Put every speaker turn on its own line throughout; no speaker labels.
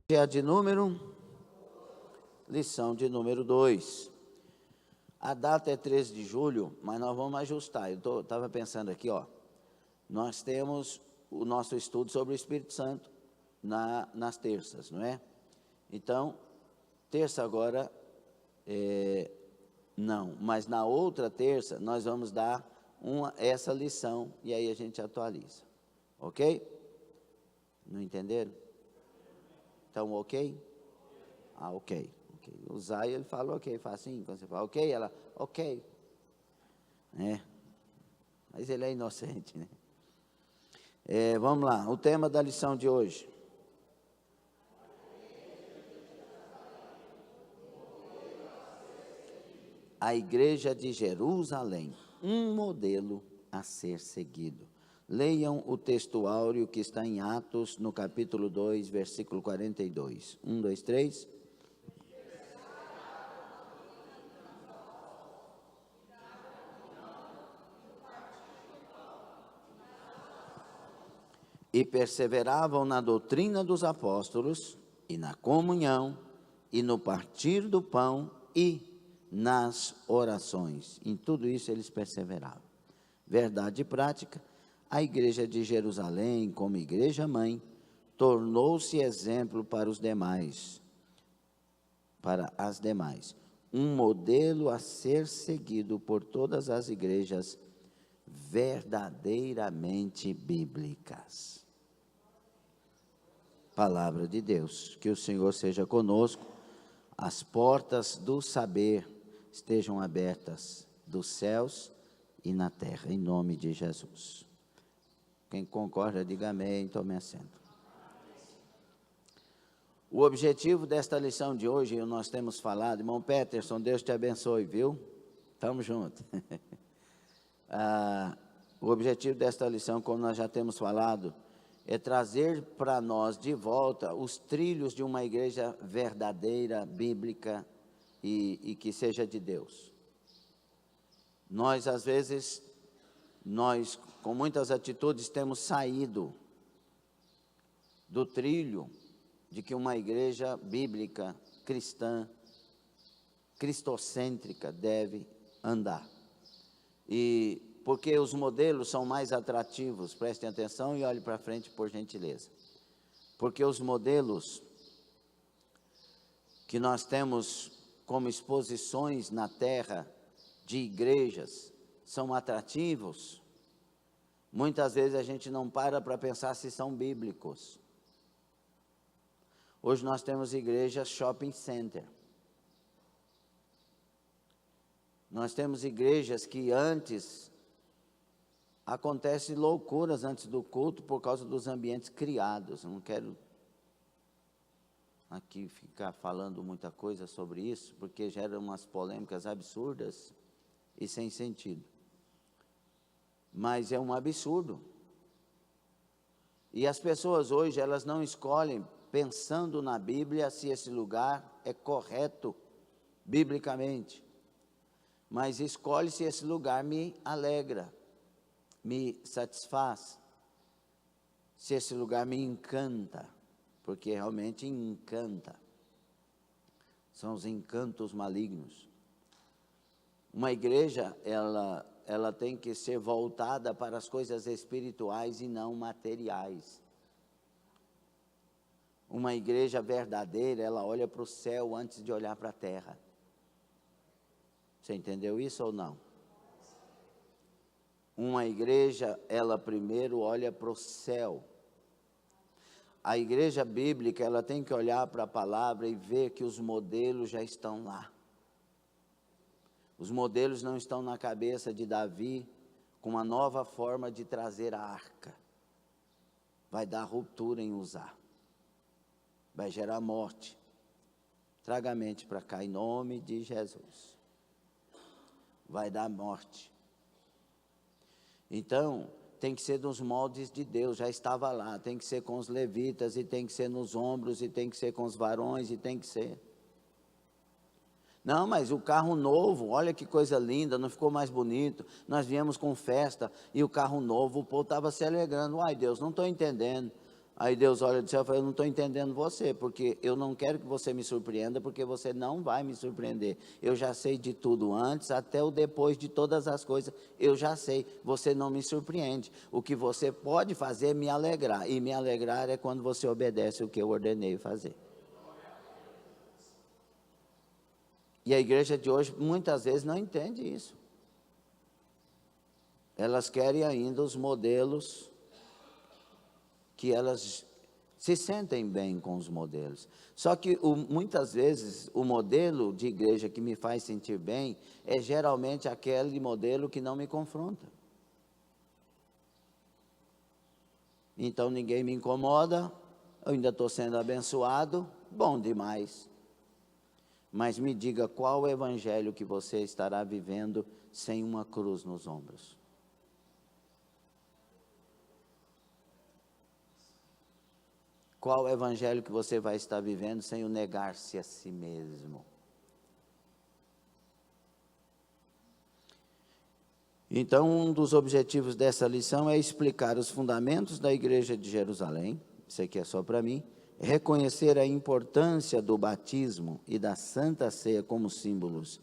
É a de lição de número 2. A data é 13 de julho, mas nós vamos ajustar. Eu estava pensando aqui, nós temos o nosso estudo sobre o Espírito Santo nas terças, não é? Então, terça agora, não, mas na outra terça nós vamos dar essa lição e aí a gente atualiza, ok? Não entenderam? Então, ok? Ok. O Zay, ele fala ok, fala assim, quando você fala ok, ela, ok. Mas ele é inocente, né? Vamos lá, o tema da lição de hoje. A igreja de Jerusalém, um modelo a ser seguido. Leiam o texto áureo que está em Atos, no capítulo 2, versículo 42. 1, 2, 3. E perseveravam na doutrina dos apóstolos, e na comunhão, e no partir do pão, e nas orações. Em tudo isso eles perseveravam. Verdade prática, a igreja de Jerusalém, como igreja mãe, tornou-se exemplo para os demais, para as demais. Um modelo a ser seguido por todas as igrejas verdadeiramente bíblicas. Palavra de Deus, que o Senhor seja conosco, as portas do saber estejam abertas dos céus e na terra, em nome de Jesus. Quem concorda, diga amém, tome assento. O objetivo desta lição de hoje, nós temos falado, irmão Peterson, Deus te abençoe, viu? Estamos juntos. O objetivo desta lição, como nós já temos falado, é trazer para nós de volta os trilhos de uma igreja verdadeira, bíblica e que seja de Deus. Nós, às vezes, com muitas atitudes, temos saído do trilho de que uma igreja bíblica, cristã, cristocêntrica deve andar. E porque os modelos são mais atrativos, prestem atenção e olhem para frente, por gentileza. Porque os modelos que nós temos como exposições na terra de igrejas são atrativos, muitas vezes a gente não para pensar se são bíblicos. Hoje nós temos igrejas shopping center. Nós temos igrejas que antes acontecem loucuras antes do culto por causa dos ambientes criados. Eu não quero aqui ficar falando muita coisa sobre isso, porque gera umas polêmicas absurdas e sem sentido. Mas é um absurdo. E as pessoas hoje, elas não escolhem, pensando na Bíblia, se esse lugar é correto biblicamente. Mas escolhe se esse lugar me alegra, me satisfaz, se esse lugar me encanta, porque realmente encanta. São os encantos malignos. Uma igreja, ela tem que ser voltada para as coisas espirituais e não materiais. Uma igreja verdadeira, ela olha para o céu antes de olhar para a terra. Você entendeu isso ou não? Uma igreja, ela primeiro olha para o céu. A igreja bíblica, ela tem que olhar para a palavra e ver que os modelos já estão lá. Os modelos não estão na cabeça de Davi com uma nova forma de trazer a arca. Vai dar ruptura em usar. Vai gerar morte. Traga a mente para cá em nome de Jesus. Vai dar morte. Então, tem que ser dos moldes de Deus, já estava lá, tem que ser com os levitas, e tem que ser nos ombros, e tem que ser com os varões, e tem que ser. Não, mas o carro novo, olha que coisa linda, não ficou mais bonito, nós viemos com festa, e o carro novo, o povo estava se alegrando. Ai Deus, não estou entendendo, Aí Deus olha do céu e fala, eu não estou entendendo você, porque eu não quero que você me surpreenda, porque você não vai me surpreender. Eu já sei de tudo antes, até o depois de todas as coisas, eu já sei, você não me surpreende. O que você pode fazer é me alegrar, e me alegrar é quando você obedece o que eu ordenei fazer. E a igreja de hoje, muitas vezes, não entende isso. Elas querem ainda os modelos que elas se sentem bem com os modelos. Só que muitas vezes o modelo de igreja que me faz sentir bem é geralmente aquele modelo que não me confronta. Então ninguém me incomoda, eu ainda estou sendo abençoado, bom demais. Mas me diga qual o evangelho que você estará vivendo sem uma cruz nos ombros. Qual o evangelho que você vai estar vivendo sem o negar-se a si mesmo? Então, um dos objetivos dessa lição é explicar os fundamentos da igreja de Jerusalém, isso aqui é só para mim, reconhecer a importância do batismo e da Santa Ceia como símbolos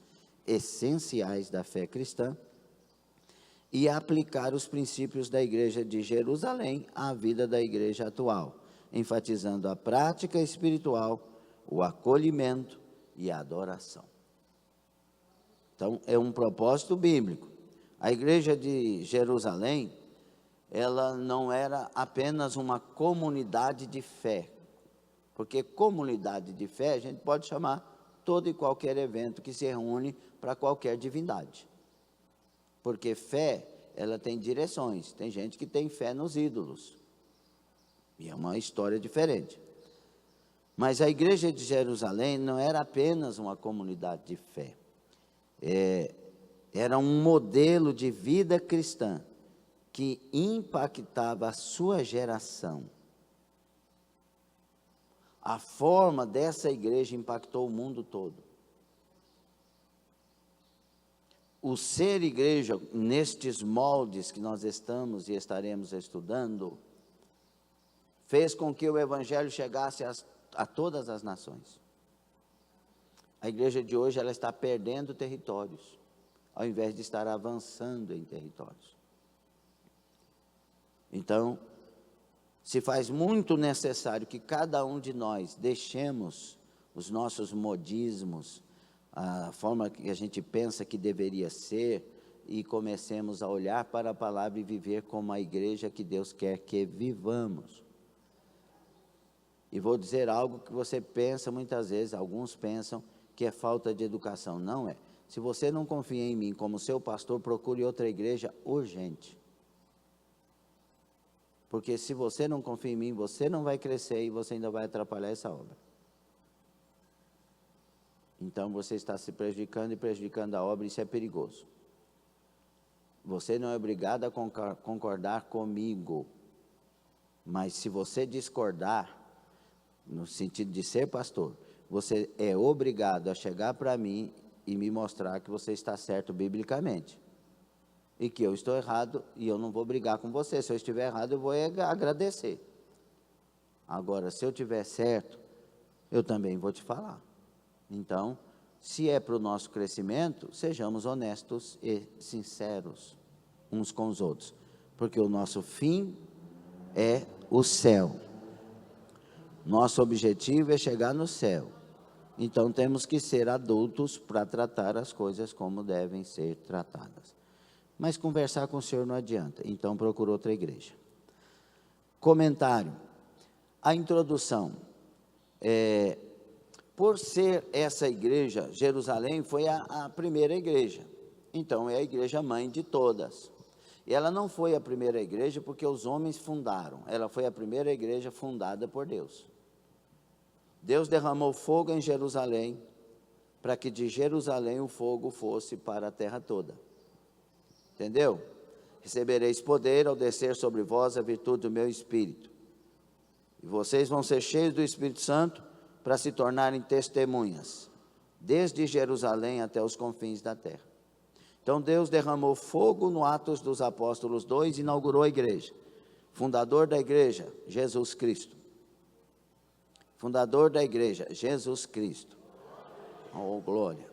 essenciais da fé cristã e aplicar os princípios da igreja de Jerusalém à vida da igreja atual, enfatizando a prática espiritual, o acolhimento e a adoração. Então, é um propósito bíblico. A igreja de Jerusalém, ela não era apenas uma comunidade de fé, porque comunidade de fé a gente pode chamar todo e qualquer evento que se reúne para qualquer divindade. Porque fé, ela tem direções, tem gente que tem fé nos ídolos, e é uma história diferente. Mas a igreja de Jerusalém não era apenas uma comunidade de fé. Era um modelo de vida cristã que impactava a sua geração. A forma dessa igreja impactou o mundo todo. O ser igreja, nestes moldes que nós estamos e estaremos estudando, fez com que o evangelho chegasse a todas as nações. A igreja de hoje, ela está perdendo territórios, ao invés de estar avançando em territórios. Então, se faz muito necessário que cada um de nós deixemos os nossos modismos, a forma que a gente pensa que deveria ser, e comecemos a olhar para a palavra e viver como a igreja que Deus quer que vivamos. E vou dizer algo que você pensa muitas vezes, alguns pensam que é falta de educação. Não é. Se você não confia em mim como seu pastor, procure outra igreja urgente. Porque se você não confia em mim, você não vai crescer e você ainda vai atrapalhar essa obra. Então você está se prejudicando e prejudicando a obra, isso é perigoso. Você não é obrigado a concordar comigo, mas se você discordar, no sentido de ser pastor, você é obrigado a chegar para mim e me mostrar que você está certo biblicamente. E que eu estou errado e eu não vou brigar com você. Se eu estiver errado, eu vou agradecer. Agora, se eu estiver certo, eu também vou te falar. Então, se é para o nosso crescimento, sejamos honestos e sinceros uns com os outros. Porque o nosso fim é o céu. Nosso objetivo é chegar no céu. Então temos que ser adultos para tratar as coisas como devem ser tratadas. Mas conversar com o Senhor não adianta, então procura outra igreja. Comentário. A introdução. Por ser essa igreja, Jerusalém foi a primeira igreja. Então é a igreja mãe de todas. E ela não foi a primeira igreja porque os homens fundaram. Ela foi a primeira igreja fundada por Deus. Deus derramou fogo em Jerusalém, para que de Jerusalém o fogo fosse para a terra toda. Entendeu? Recebereis poder ao descer sobre vós a virtude do meu Espírito. E vocês vão ser cheios do Espírito Santo para se tornarem testemunhas, desde Jerusalém até os confins da terra. Então Deus derramou fogo no Atos dos Apóstolos 2 e inaugurou a igreja. Fundador da igreja, Jesus Cristo. Fundador da igreja, Jesus Cristo. Oh, glória.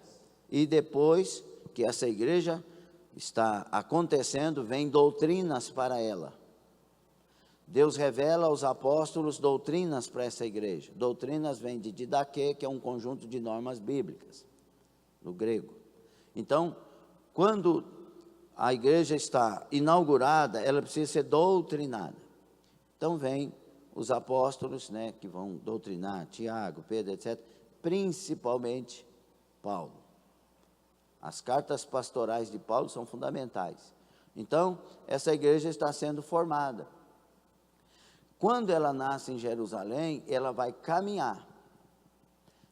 E depois que essa igreja está acontecendo, vem doutrinas para ela. Deus revela aos apóstolos doutrinas para essa igreja. Doutrinas vem de didaquê, que é um conjunto de normas bíblicas, no grego. Então, quando a igreja está inaugurada, ela precisa ser doutrinada. Então, vem os apóstolos, né, que vão doutrinar, Tiago, Pedro, etc., principalmente Paulo. As cartas pastorais de Paulo são fundamentais. Então, essa igreja está sendo formada. Quando ela nasce em Jerusalém, ela vai caminhar.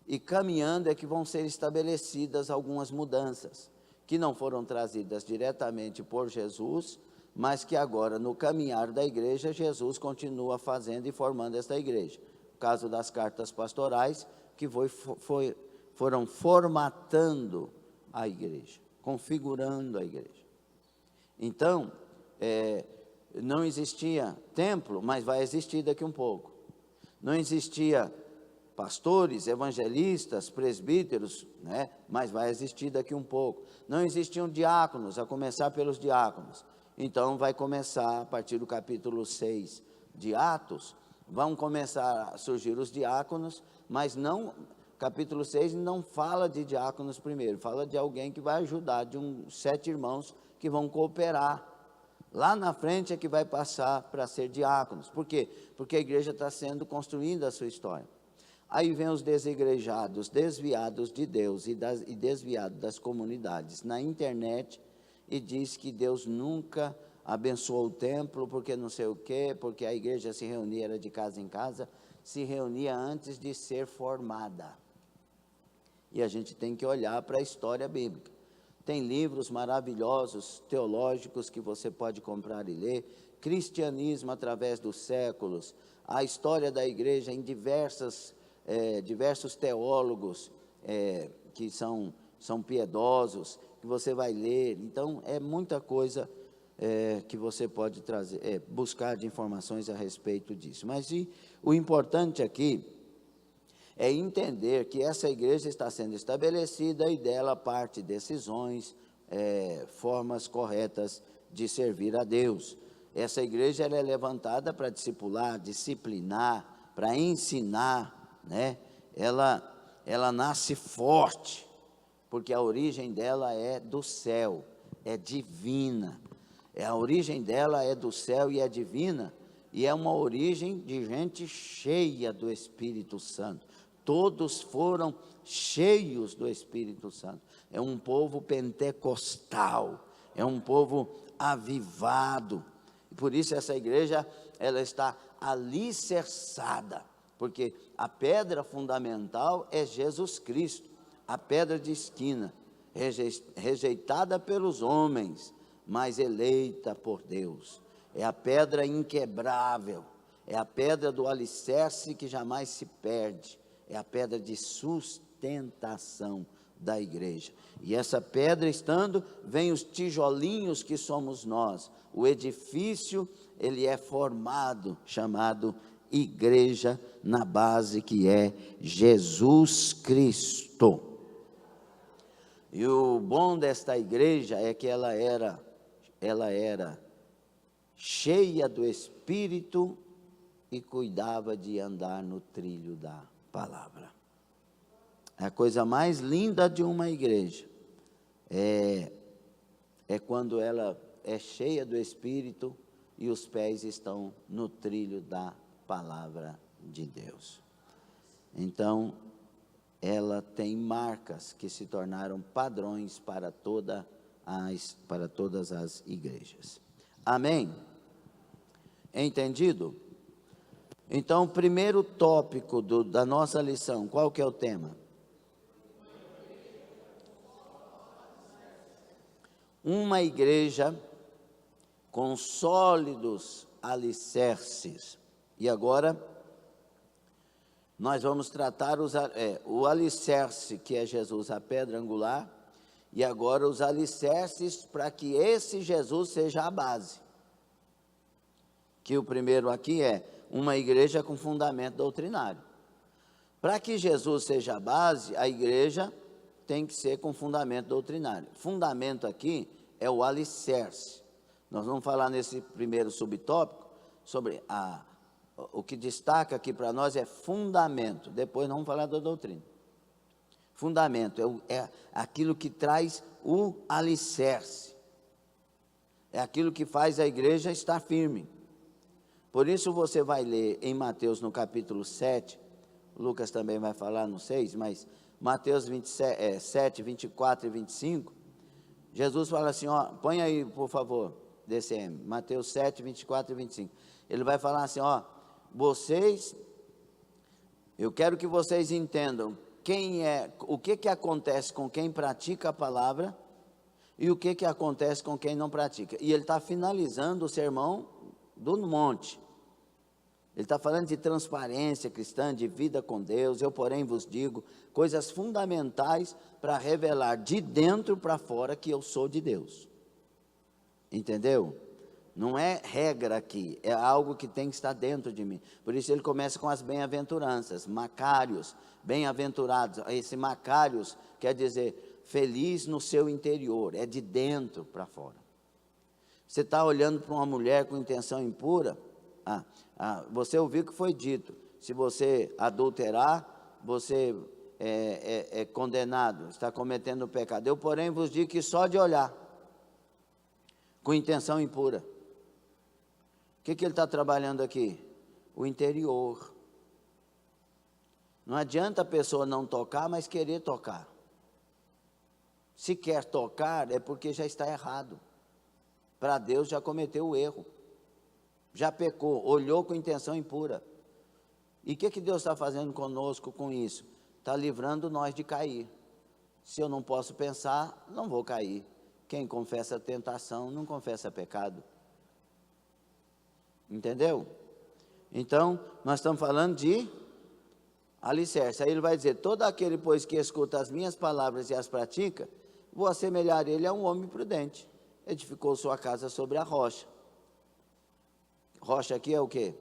E caminhando é que vão ser estabelecidas algumas mudanças, que não foram trazidas diretamente por Jesus, mas que agora, no caminhar da igreja, Jesus continua fazendo e formando esta igreja. No caso das cartas pastorais, que foram formatando a igreja, configurando a igreja. Então, não existia templo, mas vai existir daqui um pouco. Não existia pastores, evangelistas, presbíteros, né? Mas vai existir daqui um pouco. Não existiam diáconos, a começar pelos diáconos. Então vai começar, a partir do capítulo 6 de Atos, vão começar a surgir os diáconos, mas não, capítulo 6 não fala de diáconos primeiro, fala de alguém que vai ajudar, de 7 irmãos que vão cooperar. Lá na frente é que vai passar para ser diáconos. Por quê? Porque a igreja está sendo construída a sua história. Aí vem os desigrejados, desviados de Deus e desviados das comunidades na internet, e diz que Deus nunca abençoou o templo, porque não sei o quê, porque a igreja se reunia, era de casa em casa, se reunia antes de ser formada. E a gente tem que olhar para a história bíblica. Tem livros maravilhosos, teológicos, que você pode comprar e ler. Cristianismo através dos séculos. A história da igreja em diversos teólogos que são piedosos, que você vai ler. Então, é muita coisa que você pode trazer, buscar de informações a respeito disso. Mas o importante aqui é entender que essa igreja está sendo estabelecida e dela parte decisões, formas corretas de servir a Deus. Essa igreja ela é levantada para discipular, disciplinar, para ensinar, né? Ela nasce forte, porque a origem dela é do céu, é divina. A origem dela é do céu e é divina, e é uma origem de gente cheia do Espírito Santo. Todos foram cheios do Espírito Santo. É um povo pentecostal, é um povo avivado. E por isso essa igreja, ela está alicerçada, porque a pedra fundamental é Jesus Cristo, a pedra de esquina, rejeitada pelos homens, mas eleita por Deus. É a pedra inquebrável, é a pedra do alicerce que jamais se perde. É a pedra de sustentação da igreja. E essa pedra estando, vem os tijolinhos que somos nós. O edifício, ele é formado, chamado igreja, na base que é Jesus Cristo. E o bom desta igreja é que ela era cheia do Espírito e cuidava de andar no trilho da palavra. A coisa mais linda de uma igreja é quando ela é cheia do Espírito e os pés estão no trilho da palavra de Deus. Então, ela tem marcas que se tornaram padrões para todas as igrejas. Amém? Entendido? Então, o primeiro tópico da nossa lição, qual que é o tema? Uma igreja com sólidos alicerces. E agora, nós vamos tratar o alicerce, que é Jesus, a pedra angular, e agora os alicerces para que esse Jesus seja a base. Que o primeiro aqui é uma igreja com fundamento doutrinário. Para que Jesus seja a base, a igreja tem que ser com fundamento doutrinário. Fundamento aqui é o alicerce. Nós vamos falar nesse primeiro subtópico sobre o que destaca aqui para nós é fundamento. Depois nós vamos falar da doutrina. Fundamento é aquilo que traz o alicerce. É aquilo que faz a igreja estar firme. Por isso você vai ler em Mateus no capítulo 7, Lucas também vai falar no 6, mas Mateus 7, 24 e 25, Jesus fala assim, ó, põe aí por favor, DCM, Mateus 7, 24 e 25. Ele vai falar assim, ó, eu quero que vocês entendam o que acontece com quem pratica a palavra e o que acontece com quem não pratica. E ele está finalizando o sermão do monte. Ele está falando de transparência cristã, de vida com Deus. Eu, porém, vos digo coisas fundamentais para revelar de dentro para fora que eu sou de Deus. Entendeu? Não é regra aqui, é algo que tem que estar dentro de mim. Por isso ele começa com as bem-aventuranças, macários, bem-aventurados. Esse macários quer dizer feliz no seu interior, é de dentro para fora. Você está olhando para uma mulher com intenção impura, você ouviu o que foi dito, se você adulterar, você é condenado, está cometendo pecado. Eu, porém, vos digo que só de olhar, com intenção impura. O que ele está trabalhando aqui? O interior. Não adianta a pessoa não tocar, mas querer tocar. Se quer tocar, é porque já está errado. Para Deus já cometeu o erro. Já pecou, olhou com intenção impura. E o que Deus está fazendo conosco com isso? Está livrando nós de cair. Se eu não posso pensar, não vou cair. Quem confessa tentação, não confessa pecado. Entendeu? Então, nós estamos falando de alicerce. Aí ele vai dizer, todo aquele, pois, que escuta as minhas palavras e as pratica, vou assemelhar ele a um homem prudente. Edificou sua casa sobre a rocha. Rocha aqui é o quê?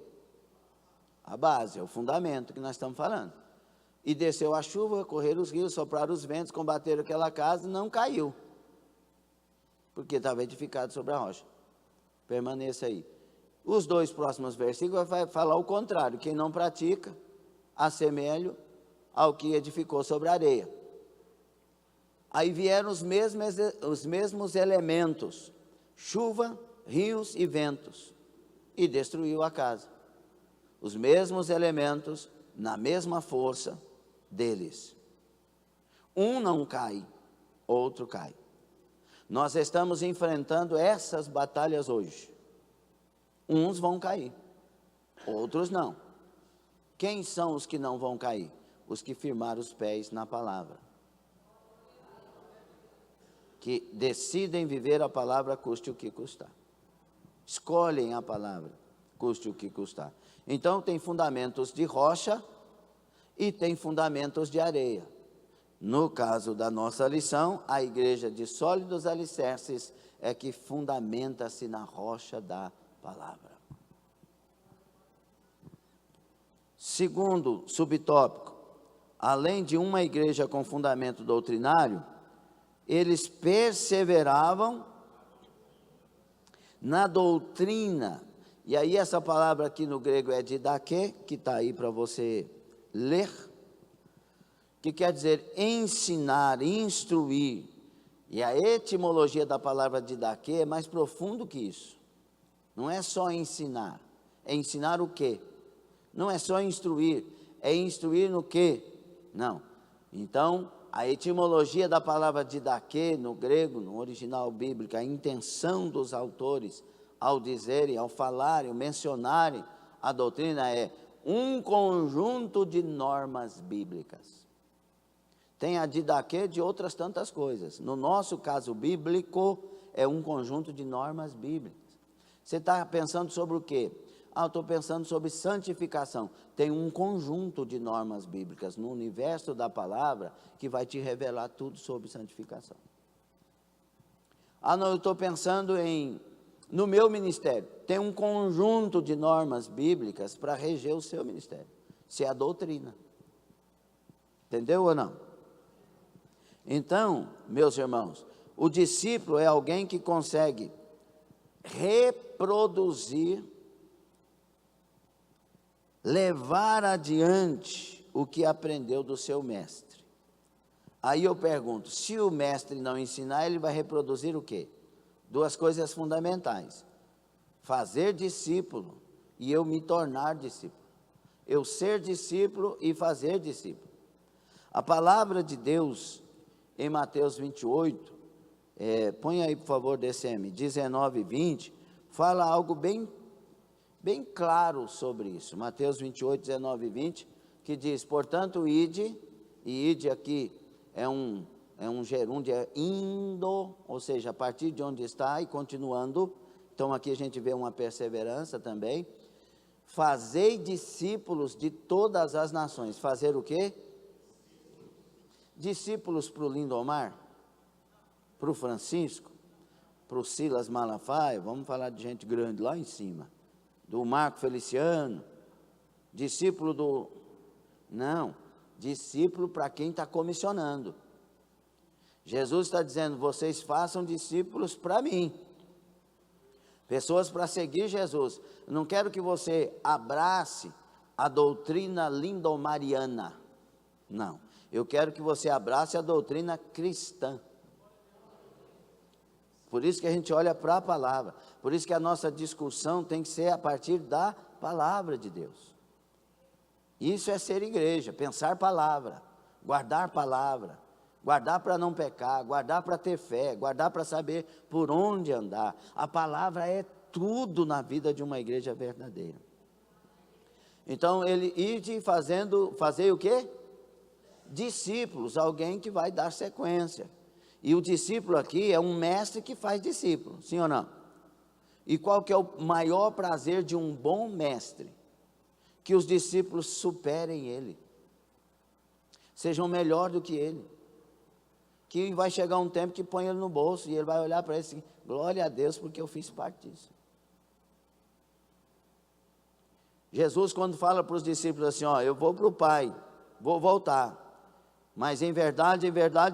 A base, é o fundamento que nós estamos falando. E desceu a chuva, correram os rios, sopraram os ventos, combateram aquela casa, não caiu. Porque estava edificado sobre a rocha. Permaneça aí. Os dois próximos versículos vai falar o contrário. Quem não pratica, assemelho ao que edificou sobre a areia. Aí vieram os mesmos elementos, chuva, rios e ventos, e destruiu a casa. Os mesmos elementos, na mesma força deles. Um não cai, outro cai. Nós estamos enfrentando essas batalhas hoje. Uns vão cair, outros não. Quem são os que não vão cair? Os que firmaram os pés na palavra. Que decidem viver a palavra, custe o que custar. Escolhem a palavra, custe o que custar. Então tem fundamentos de rocha e tem fundamentos de areia. No caso da nossa lição, a igreja de sólidos alicerces é que fundamenta-se na rocha da palavra. Segundo subtópico, além de uma igreja com fundamento doutrinário, eles perseveravam na doutrina. E aí essa palavra aqui no grego é didaké, que está aí para você ler, que quer dizer ensinar, instruir. E a etimologia da palavra didaké é mais profundo que isso. Não é só ensinar, é ensinar o quê? Não é só instruir, é instruir no quê? Não. Então, a etimologia da palavra didaké no grego, no original bíblico, a intenção dos autores ao dizerem, ao falarem, ao mencionarem a doutrina é um conjunto de normas bíblicas. Tem a didaké de outras tantas coisas. No nosso caso bíblico, é um conjunto de normas bíblicas. Você está pensando sobre o quê? Eu estou pensando sobre santificação. Tem um conjunto de normas bíblicas no universo da palavra que vai te revelar tudo sobre santificação. Não, eu estou pensando em No meu ministério, tem um conjunto de normas bíblicas para reger o seu ministério. Se é a doutrina. Entendeu ou não? Então, meus irmãos, o discípulo é alguém que consegue reproduzir, levar adiante o que aprendeu do seu mestre. Aí eu pergunto, se o mestre não ensinar, ele vai reproduzir o quê? Duas coisas fundamentais: fazer discípulo e eu me tornar discípulo. Eu ser discípulo e fazer discípulo. A palavra de Deus, em Mateus 28, põe aí por favor, DCM, 19 e 20, fala algo bem claro sobre isso. Mateus 28, 19 e 20, que diz: portanto, ide, e ide aqui é um gerúndio, é indo, ou seja, a partir de onde está e continuando. Então aqui a gente vê uma perseverança também. Fazei discípulos de todas as nações. Fazer o quê? Discípulos para o Lindomar, para o Francisco, para o Silas Malafaia, vamos falar de gente grande lá em cima, do Marco Feliciano, discípulo do... Não, discípulo para quem está comissionando. Jesus está dizendo, vocês façam discípulos para mim, pessoas para seguir Jesus. Eu não quero que você abrace a doutrina lindomariana, não, eu quero que você abrace a doutrina cristã. Por isso que a gente olha para a palavra, por isso que a nossa discussão tem que ser a partir da palavra de Deus. Isso é ser igreja, pensar palavra, guardar para não pecar, guardar para ter fé, guardar para saber por onde andar. A palavra é tudo na vida de uma igreja verdadeira. Então ele ide fazer o quê? Discípulos, alguém que vai dar sequência. E o discípulo aqui é um mestre que faz discípulo, sim ou não? E qual que é o maior prazer de um bom mestre? Que os discípulos superem ele, sejam melhor do que ele, que vai chegar um tempo que põe ele no bolso, e ele vai olhar para ele assim, glória a Deus, porque eu fiz parte disso. Jesus, quando fala para os discípulos assim, ó, eu vou para o Pai, vou voltar, mas em verdade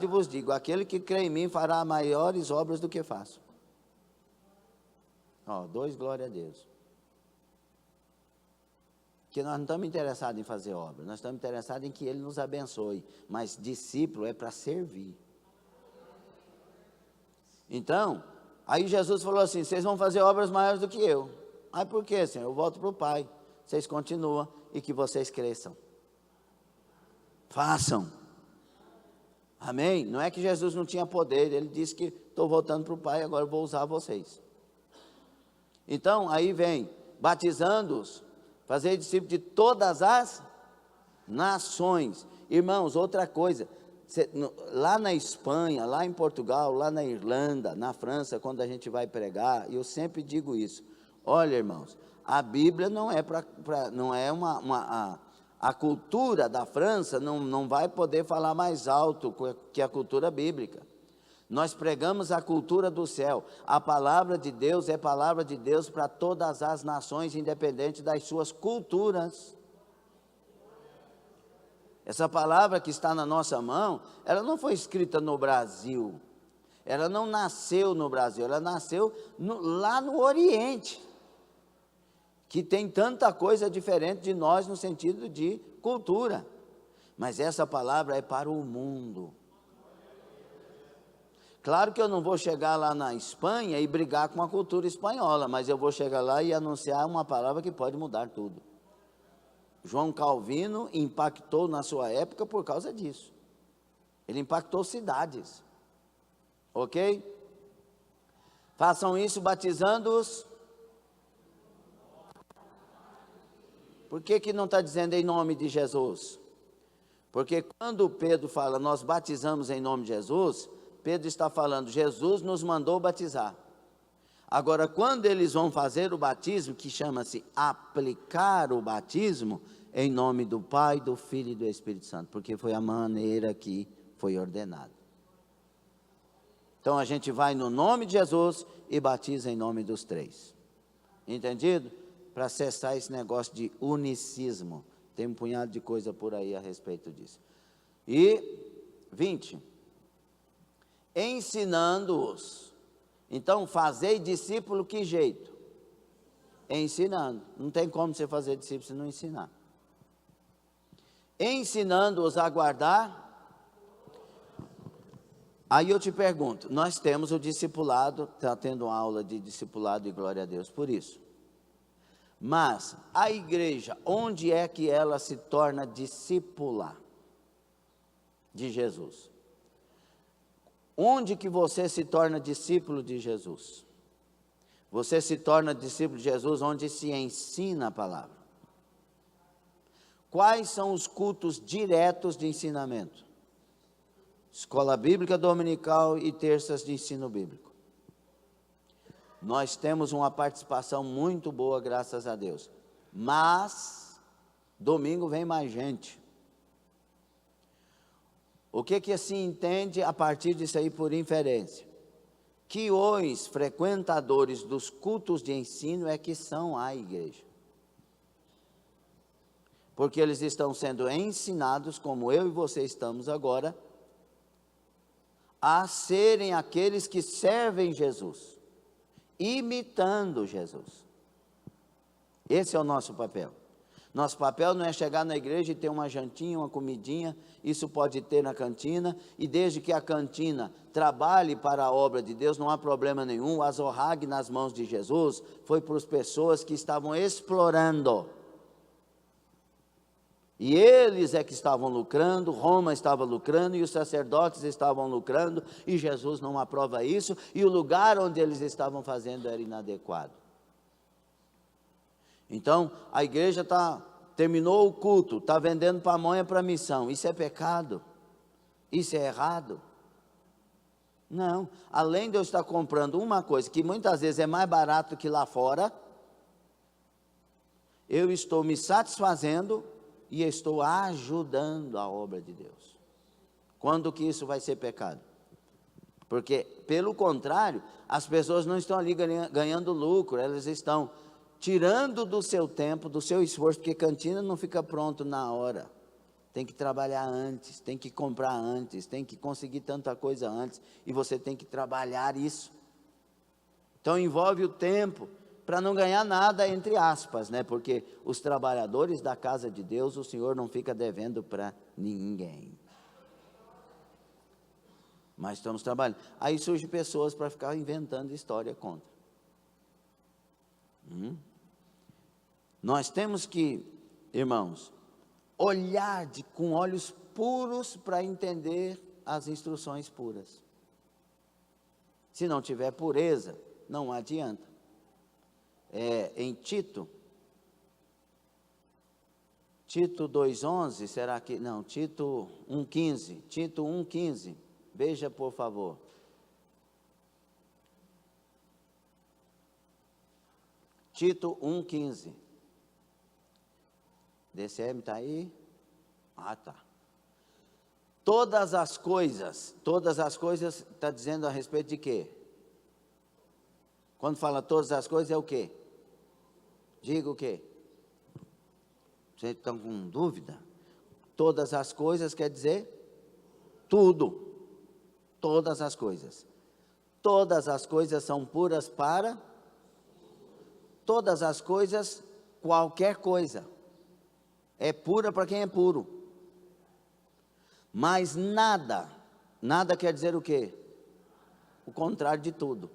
vos digo, aquele que crê em mim fará maiores obras do que faço. Ó, glória a Deus. Porque nós não estamos interessados em fazer obra, nós estamos interessados em que Ele nos abençoe, mas discípulo é para servir. Então, aí Jesus falou assim, vocês vão fazer obras maiores do que eu. Aí por quê, Senhor? Eu volto para o Pai, vocês continuam e que vocês cresçam. Façam. Amém? Não é que Jesus não tinha poder, Ele disse que estou voltando para o Pai, agora eu vou usar vocês. Então, aí vem, batizando-os, fazer discípulos de todas as nações. Irmãos, outra coisa, lá na Espanha, lá em Portugal, lá na Irlanda, na França, quando a gente vai pregar, eu sempre digo isso. Olha, irmãos, a Bíblia não é a cultura da França não vai poder falar mais alto que a cultura bíblica. Nós pregamos a cultura do céu. A palavra de Deus é palavra de Deus para todas as nações, independente das suas culturas. Essa palavra que está na nossa mão, ela não foi escrita no Brasil. Ela não nasceu no Brasil, ela nasceu lá no Oriente, que tem tanta coisa diferente de nós no sentido de cultura. Mas essa palavra é para o mundo. Claro que eu não vou chegar lá na Espanha e brigar com a cultura espanhola, mas eu vou chegar lá e anunciar uma palavra que pode mudar tudo. João Calvino impactou na sua época por causa disso. Ele impactou cidades. Ok? Façam isso batizando-os. Por que não está dizendo em nome de Jesus? Porque quando Pedro fala, nós batizamos em nome de Jesus, Pedro está falando, Jesus nos mandou batizar. Agora, quando eles vão fazer o batismo, que chama-se aplicar o batismo, em nome do Pai, do Filho e do Espírito Santo, porque foi a maneira que foi ordenado. Então a gente vai no nome de Jesus e batiza em nome dos três. Entendido? Para cessar esse negócio de unicismo. Tem um punhado de coisa por aí a respeito disso. E 20. Ensinando-os. Então, fazei discípulo que jeito? Ensinando. Não tem como você fazer discípulo se não ensinar. Ensinando-os a guardar. Aí eu te pergunto, nós temos o discipulado, está tendo uma aula de discipulado e glória a Deus por isso. Mas a igreja, onde é que ela se torna discípula de Jesus? Onde que você se torna discípulo de Jesus? Você se torna discípulo de Jesus onde se ensina a palavra. Quais são os cultos diretos de ensinamento? Escola Bíblica Dominical e terças de ensino bíblico. Nós temos uma participação muito boa, graças a Deus. Mas, domingo vem mais gente. O que se entende a partir disso aí por inferência? Que os frequentadores dos cultos de ensino é que são a igreja. Porque eles estão sendo ensinados, como eu e você estamos agora, a serem aqueles que servem Jesus, imitando Jesus. Esse é o nosso papel. Nosso papel não é chegar na igreja e ter uma jantinha, uma comidinha, isso pode ter na cantina, e desde que a cantina trabalhe para a obra de Deus, não há problema nenhum. O azorrague nas mãos de Jesus foi para as pessoas que estavam explorando. E eles é que estavam lucrando, Roma estava lucrando, e os sacerdotes estavam lucrando, e Jesus não aprova isso, e o lugar onde eles estavam fazendo era inadequado. Então, a igreja terminou o culto, está vendendo pamonha para a missão, isso é pecado? Isso é errado? Não, além de eu estar comprando uma coisa, que muitas vezes é mais barato que lá fora, eu estou me satisfazendo, e estou ajudando a obra de Deus. Quando que isso vai ser pecado? Porque, pelo contrário, as pessoas não estão ali ganhando lucro, elas estão tirando do seu tempo, do seu esforço, porque cantina não fica pronto na hora. Tem que trabalhar antes, tem que comprar antes, tem que conseguir tanta coisa antes, e você tem que trabalhar isso. Então envolve o tempo, para não ganhar nada, entre aspas, né? Porque os trabalhadores da casa de Deus, o Senhor não fica devendo para ninguém. Mas estamos trabalhando. Aí surgem pessoas para ficar inventando história contra. Nós temos que, irmãos, olhar com olhos puros para entender as instruções puras. Se não tiver pureza, não adianta. Em Tito 2,11, será que, não, Tito 1,15, veja por favor. Tito 1,15, DCM está aí? Ah, tá. Todas as coisas, está dizendo a respeito de quê? Quando fala todas as coisas, é o quê? Diga o quê? Vocês estão com dúvida? Todas as coisas quer dizer tudo. Todas as coisas. Todas as coisas são puras para todas as coisas, qualquer coisa. É pura para quem é puro. Mas nada quer dizer o quê? O contrário de tudo.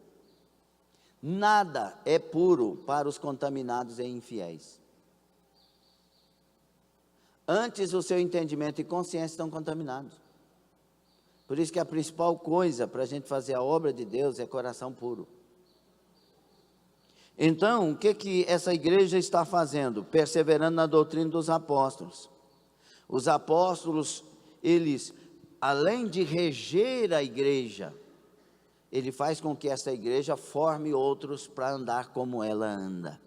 Nada é puro para os contaminados e infiéis. Antes o seu entendimento e consciência estão contaminados. Por isso que a principal coisa para a gente fazer a obra de Deus é coração puro. Então, o que essa igreja está fazendo? Perseverando na doutrina dos apóstolos. Os apóstolos, eles, além de reger a igreja, ele faz com que essa igreja forme outros para andar como ela anda.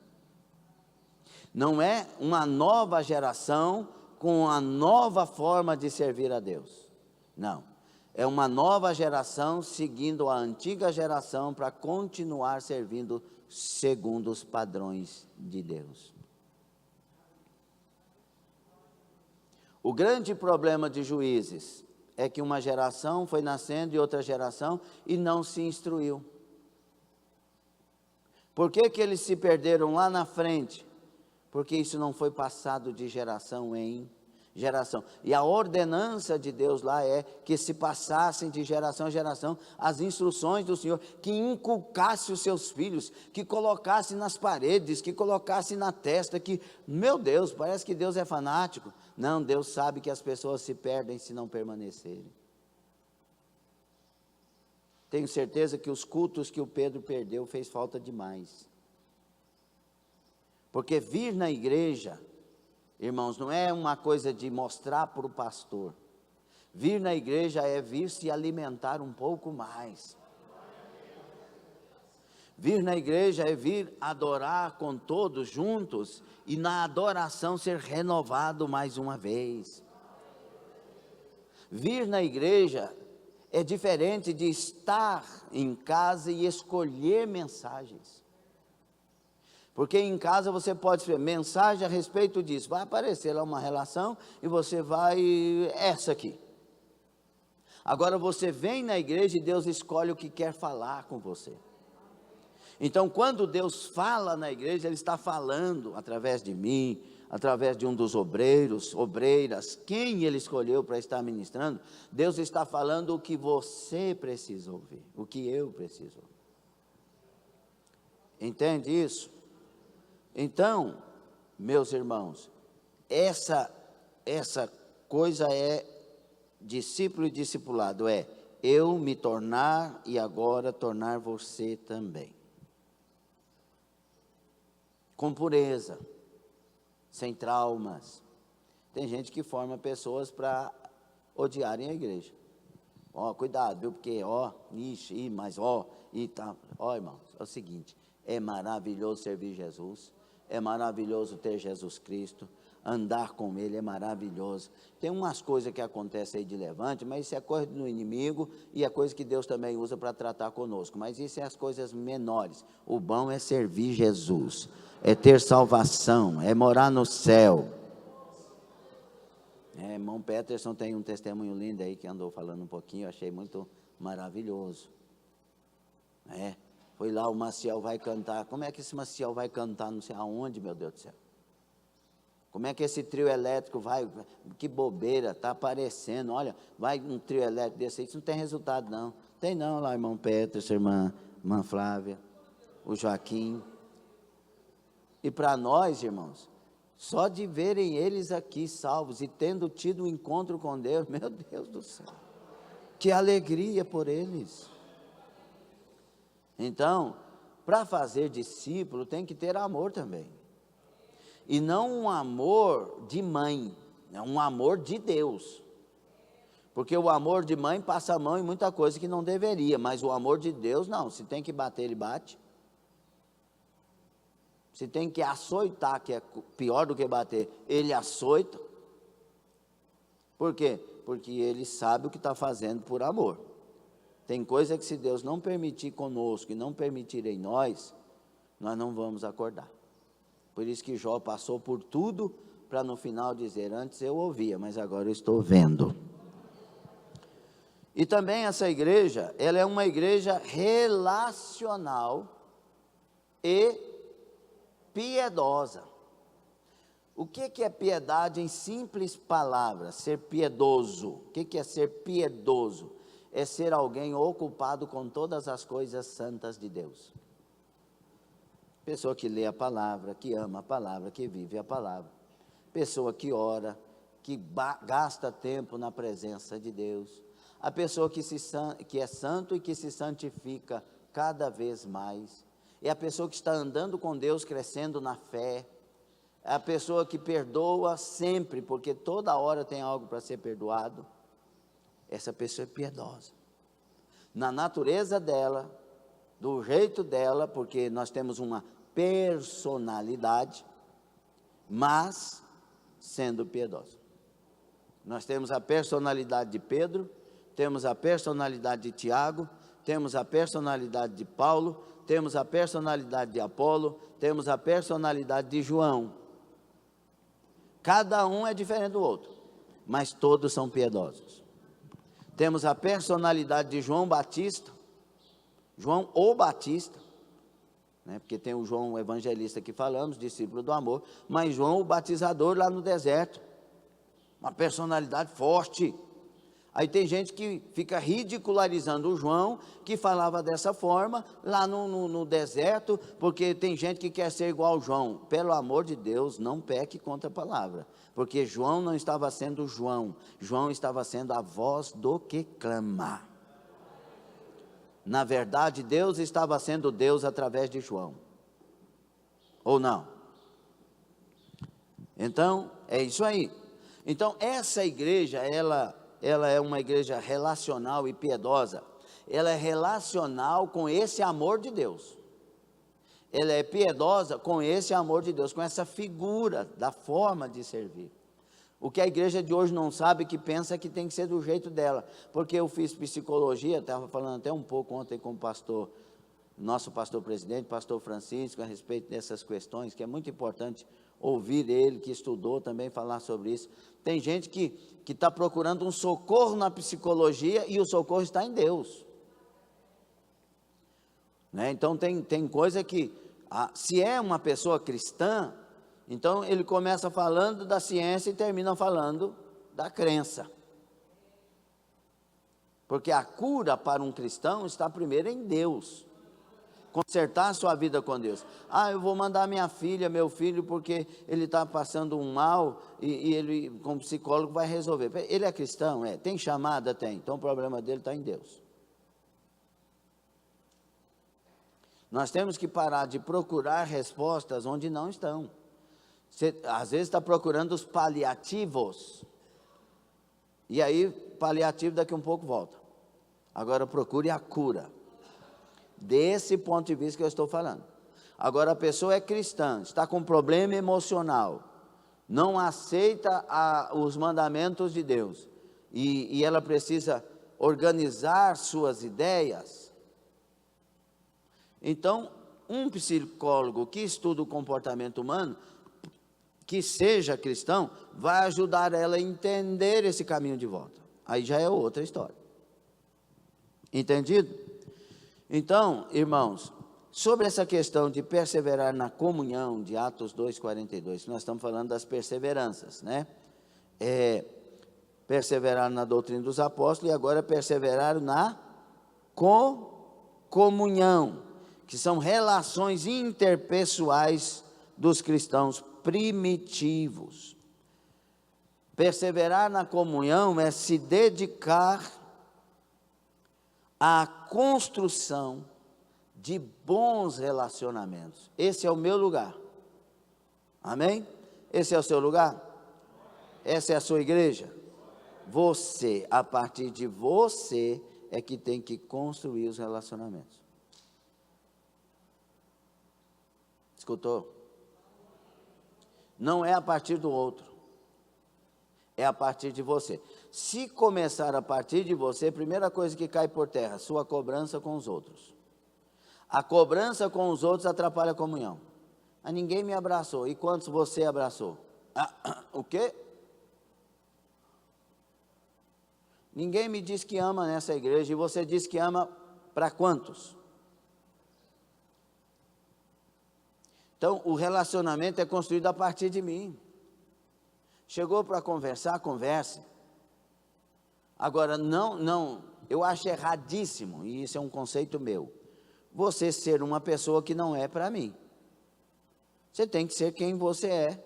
Não é uma nova geração com uma nova forma de servir a Deus. Não. É uma nova geração seguindo a antiga geração para continuar servindo segundo os padrões de Deus. O grande problema de Juízes é que uma geração foi nascendo e outra geração e não se instruiu. Por que eles se perderam lá na frente? Porque isso não foi passado de geração em geração. E a ordenança de Deus lá é que se passassem de geração em geração as instruções do Senhor, que inculcasse os seus filhos, que colocasse nas paredes, que colocasse na testa, que, meu Deus, parece que Deus é fanático. Não, Deus sabe que as pessoas se perdem se não permanecerem. Tenho certeza que os cultos que o Pedro perdeu fez falta demais. Porque vir na igreja, irmãos, não é uma coisa de mostrar para o pastor. Vir na igreja é vir se alimentar um pouco mais. Vir na igreja é vir adorar com todos juntos e na adoração ser renovado mais uma vez. Vir na igreja é diferente de estar em casa e escolher mensagens. Porque em casa você pode escrever mensagem a respeito disso. Vai aparecer lá uma relação e você vai, essa aqui. Agora você vem na igreja e Deus escolhe o que quer falar com você. Então quando Deus fala na igreja, Ele está falando através de mim, através de um dos obreiros, obreiras, quem Ele escolheu para estar ministrando. Deus está falando o que você precisa ouvir, o que eu preciso ouvir. Entende isso? Então, meus irmãos, essa coisa é discípulo e discipulado, é eu me tornar e agora tornar você também. Com pureza, sem traumas. Tem gente que forma pessoas para odiarem a igreja. Ó, cuidado, viu? Porque, mas e tá. Ó, irmãos, é o seguinte, é maravilhoso servir Jesus. É maravilhoso ter Jesus Cristo, andar com Ele é maravilhoso. Tem umas coisas que acontecem aí de levante, mas isso é coisa do inimigo e é coisa que Deus também usa para tratar conosco. Mas isso é as coisas menores. O bom é servir Jesus, é ter salvação, é morar no céu. Irmão Peterson tem um testemunho lindo aí que andou falando um pouquinho, eu achei muito maravilhoso. Foi lá, o Maciel vai cantar. Como é que esse Maciel vai cantar? Não sei aonde, meu Deus do céu. Como é que esse trio elétrico vai? Que bobeira, está aparecendo. Olha, vai um trio elétrico desse aí, isso não tem resultado não. Tem não lá, irmão Peterson, irmã Flávia, o Joaquim. E para nós, irmãos, só de verem eles aqui salvos e tendo tido um encontro com Deus, meu Deus do céu, que alegria por eles. Então, para fazer discípulo tem que ter amor também. E não um amor de mãe, é um amor de Deus. Porque o amor de mãe passa a mão em muita coisa que não deveria, mas o amor de Deus não, se tem que bater, Ele bate. Se tem que açoitar, que é pior do que bater, Ele açoita. Por quê? Porque Ele sabe o que está fazendo por amor. Tem coisa que se Deus não permitir conosco e não permitir em nós não vamos acordar. Por isso que Jó passou por tudo para no final dizer, antes eu ouvia, mas agora eu estou vendo. E também essa igreja, ela é uma igreja relacional e piedosa. O que é piedade em simples palavras? Ser piedoso. O que é ser piedoso? É ser alguém ocupado com todas as coisas santas de Deus. Pessoa que lê a palavra, que ama a palavra, que vive a palavra. Pessoa que ora, que gasta tempo na presença de Deus. A pessoa que é santo e que se santifica cada vez mais. É a pessoa que está andando com Deus, crescendo na fé. É a pessoa que perdoa sempre, porque toda hora tem algo para ser perdoado. Essa pessoa é piedosa. Na natureza dela, do jeito dela, porque nós temos uma personalidade, mas sendo piedosa. Nós temos a personalidade de Pedro, temos a personalidade de Tiago, temos a personalidade de Paulo, temos a personalidade de Apolo, temos a personalidade de João. Cada um é diferente do outro, mas todos são piedosos. Temos a personalidade de João Batista, João o Batista, né? Porque tem o João o Evangelista que falamos, discípulo do amor, mas João o Batizador lá no deserto, uma personalidade forte. Aí tem gente que fica ridicularizando o João, que falava dessa forma, lá no deserto, porque tem gente que quer ser igual ao João. Pelo amor de Deus, não peque contra a palavra, porque João não estava sendo João, João estava sendo a voz do que clama. Na verdade, Deus estava sendo Deus através de João, ou não? Então, é isso aí. Então, essa igreja, ela é uma igreja relacional e piedosa. Ela é relacional com esse amor de Deus. Ela é piedosa com esse amor de Deus, com essa figura da forma de servir. O que a igreja de hoje não sabe, que pensa que tem que ser do jeito dela. Porque eu fiz psicologia, estava falando até um pouco ontem com o pastor, nosso pastor presidente, pastor Francisco, a respeito dessas questões, que é muito importante ouvir ele, que estudou também, falar sobre isso. Tem gente que está procurando um socorro na psicologia e o socorro está em Deus, né? Então tem coisa que, se é uma pessoa cristã, então ele começa falando da ciência e termina falando da crença, porque a cura para um cristão está primeiro em Deus. Consertar a sua vida com Deus. Eu vou mandar minha filha, meu filho, porque ele está passando um mal, e ele, como psicólogo, vai resolver. Ele é cristão? É. Tem chamada? Tem. Então o problema dele está em Deus. Nós temos que parar de procurar respostas onde não estão. Você, às vezes, está procurando os paliativos, e aí, paliativo daqui um pouco volta. Agora procure a cura. Desse ponto de vista que eu estou falando. Agora, a pessoa é cristã, está com problema emocional, não aceita os mandamentos de Deus, e ela precisa organizar suas ideias. Então, um psicólogo que estuda o comportamento humano, que seja cristão, vai ajudar ela a entender esse caminho de volta. Aí já é outra história. Entendido? Então, irmãos, sobre essa questão de perseverar na comunhão, de Atos 2,42, nós estamos falando das perseveranças, né? Perseverar na doutrina dos apóstolos, e agora perseverar na comunhão, que são relações interpessoais dos cristãos primitivos. Perseverar na comunhão é se dedicar à construção de bons relacionamentos. Esse é o meu lugar. Amém? Esse é o seu lugar? Essa é a sua igreja? Você, a partir de você, é que tem que construir os relacionamentos. Escutou? Não é a partir do outro. É a partir de você. Se começar a partir de você, primeira coisa que cai por terra, sua cobrança com os outros. A cobrança com os outros atrapalha a comunhão. Ninguém me abraçou. E quantos você abraçou? O quê? Ninguém me diz que ama nessa igreja, e você diz que ama para quantos? Então, o relacionamento é construído a partir de mim. Chegou para conversar, converse. Agora, não, eu acho erradíssimo, e isso é um conceito meu, você ser uma pessoa que não é para mim. Você tem que ser quem você é.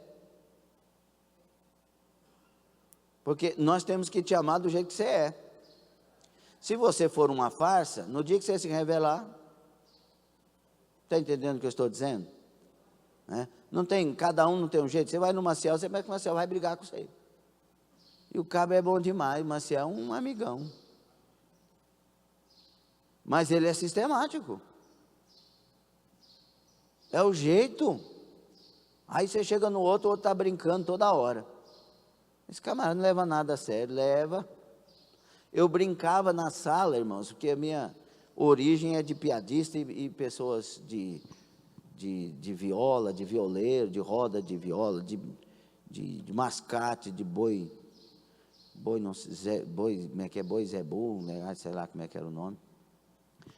Porque nós temos que te amar do jeito que você é. Se você for uma farsa, no dia que você se revelar, está entendendo o que eu estou dizendo? Cada um não tem um jeito. Você vai no Maciel, você vai que o Maciel vai brigar com você. E o cabo é bom demais, o Maciel é um amigão. Mas ele é sistemático. É o jeito. Aí você chega no outro, o outro está brincando toda hora. Esse camarada não leva nada a sério, leva. Eu brincava na sala, irmãos, porque a minha origem é de piadista e pessoas de viola, de violeiro, de roda de viola, de mascate, de boi, não sei, boi, como é que é, boi zebu, né? Sei lá como é que era o nome.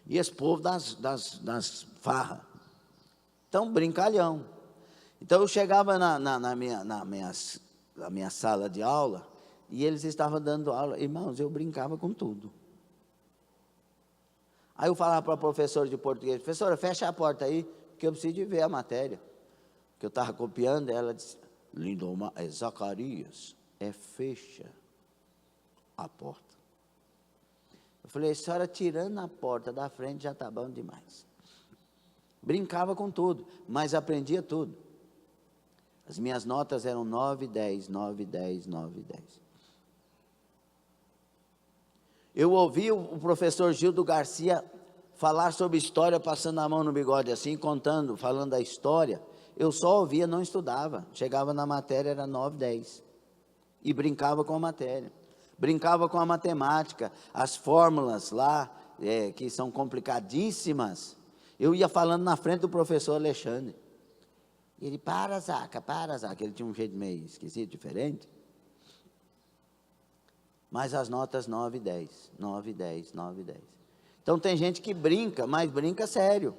E esse povo das farras. Então, brincalhão. Então, eu chegava na minha sala de aula, e eles estavam dando aula. Irmãos, eu brincava com tudo. Aí eu falava para a professora de português: professora, fecha a porta aí, porque eu preciso de ver a matéria. Que eu estava copiando, ela disse: Lindomar, Zacarias, fecha a porta. Eu falei: a senhora tirando a porta da frente já está bom demais. Brincava com tudo, mas aprendia tudo. As minhas notas eram 9, 10, 9, 10, 9, 10. Eu ouvi o professor Gildo Garcia falar sobre história, passando a mão no bigode assim, contando, falando da história. Eu só ouvia, não estudava. Chegava na matéria, era 9, 10. E brincava com a matéria. Brincava com a matemática, as fórmulas lá, que são complicadíssimas. Eu ia falando na frente do professor Alexandre. E ele: para, Zaca, ele tinha um jeito meio esquisito, diferente. Mas as notas 9, 10, 9, 10, 9, 10. Então tem gente que brinca, mas brinca sério.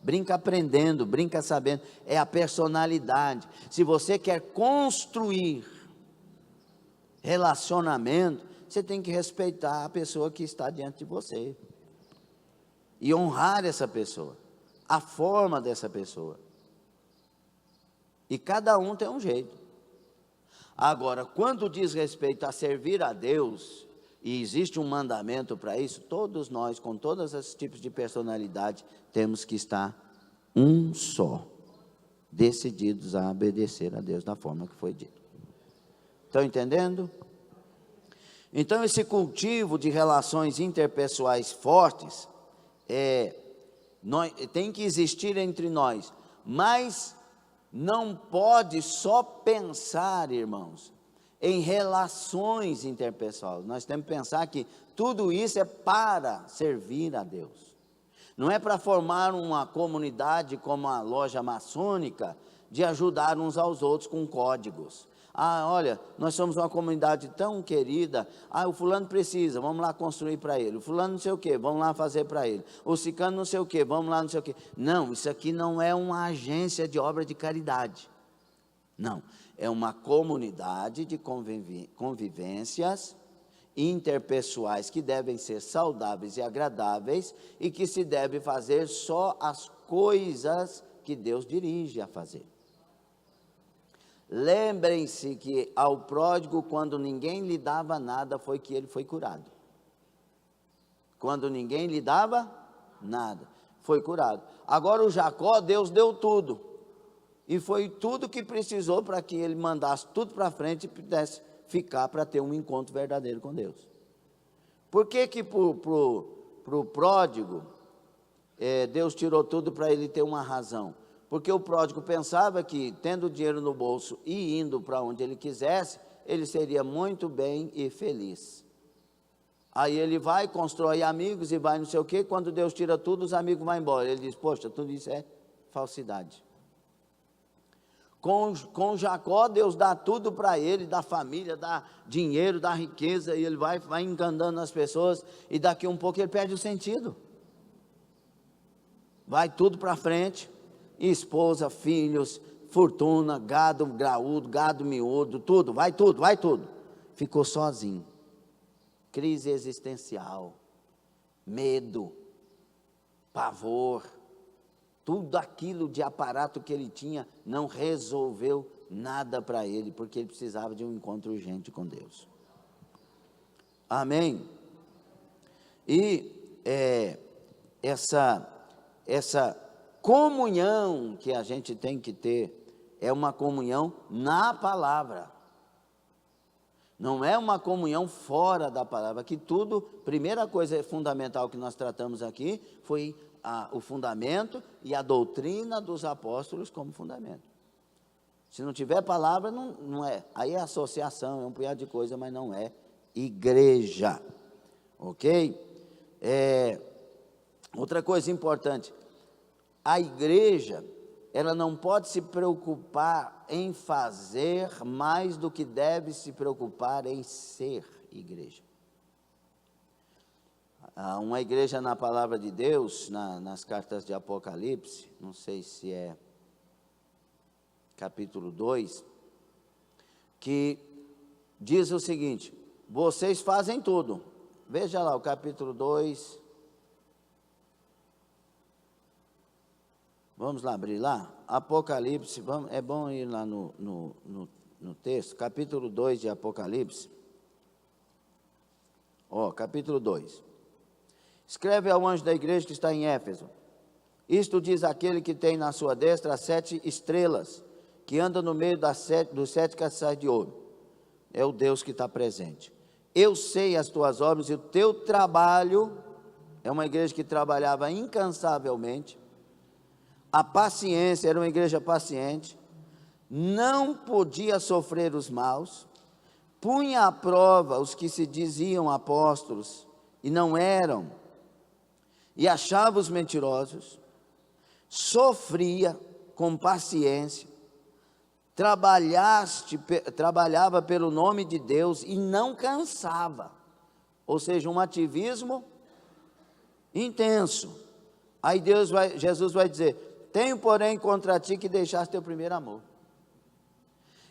Brinca aprendendo, brinca sabendo. É a personalidade. Se você quer construir relacionamento, você tem que respeitar a pessoa que está diante de você. E honrar essa pessoa. A forma dessa pessoa. E cada um tem um jeito. Agora, quando diz respeito a servir a Deus, e existe um mandamento para isso, todos nós, com todos esses tipos de personalidade, temos que estar um só, decididos a obedecer a Deus da forma que foi dito. Estão entendendo? Então, esse cultivo de relações interpessoais fortes, tem que existir entre nós, mas não pode só pensar, irmãos, em relações interpessoais. Nós temos que pensar que tudo isso é para servir a Deus. Não é para formar uma comunidade como a loja maçônica, de ajudar uns aos outros com códigos. Olha, nós somos uma comunidade tão querida, o fulano precisa, vamos lá construir para ele. O fulano não sei o que, vamos lá fazer para ele. O ciclano não sei o que, vamos lá não sei o que. Não, isso aqui não é uma agência de obra de caridade. Não, é uma comunidade de convivências interpessoais que devem ser saudáveis e agradáveis e que se deve fazer só as coisas que Deus dirige a fazer. Lembrem-se que ao pródigo, quando ninguém lhe dava nada, foi que ele foi curado. Quando ninguém lhe dava nada, foi curado. Agora o Jacó, Deus deu tudo. E foi tudo que precisou para que ele mandasse tudo para frente e pudesse ficar para ter um encontro verdadeiro com Deus. Por que que para o pródigo, Deus tirou tudo para ele ter uma razão? Porque o pródigo pensava que, tendo dinheiro no bolso e indo para onde ele quisesse, ele seria muito bem e feliz. Aí ele vai, constrói amigos e vai não sei o quê. Quando Deus tira tudo, os amigos vão embora. Ele diz: poxa, tudo isso é falsidade. Com Jacó, Deus dá tudo para ele, dá família, dá dinheiro, dá riqueza, e ele vai enganando as pessoas, e daqui um pouco ele perde o sentido. Vai tudo para frente. Esposa, filhos, fortuna, gado graúdo, gado miúdo, tudo, vai tudo. Ficou sozinho. Crise existencial, medo, pavor, tudo aquilo de aparato que ele tinha não resolveu nada para ele, porque ele precisava de um encontro urgente com Deus. Amém? E essa comunhão que a gente tem que ter é uma comunhão na palavra. Não é uma comunhão fora da palavra, que tudo, primeira coisa fundamental que nós tratamos aqui foi o fundamento e a doutrina dos apóstolos como fundamento. Se não tiver palavra, não é. Aí é associação, é um punhado de coisa, mas não é igreja. ok? Outra coisa importante, a igreja, ela não pode se preocupar em fazer mais do que deve se preocupar em ser igreja. Uma igreja na palavra de Deus, nas cartas de Apocalipse, não sei se é capítulo 2, que diz o seguinte: vocês fazem tudo. Veja lá o capítulo 2. Vamos lá abrir lá? Apocalipse, é bom ir lá no texto, capítulo 2 de Apocalipse. Capítulo 2. Escreve ao anjo da igreja que está em Éfeso: isto diz aquele que tem na sua destra as 7 estrelas, que anda no meio dos 7 castiçais de ouro. É o Deus que está presente. Eu sei as tuas obras e o teu trabalho. É uma igreja que trabalhava incansavelmente. A paciência, era uma igreja paciente. Não podia sofrer os maus. Punha à prova os que se diziam apóstolos e não eram, e achava os mentirosos. Sofria com paciência. Trabalhava pelo nome de Deus e não cansava. Ou seja, um ativismo intenso. Aí Jesus vai dizer: tenho, porém, contra ti que deixaste teu primeiro amor.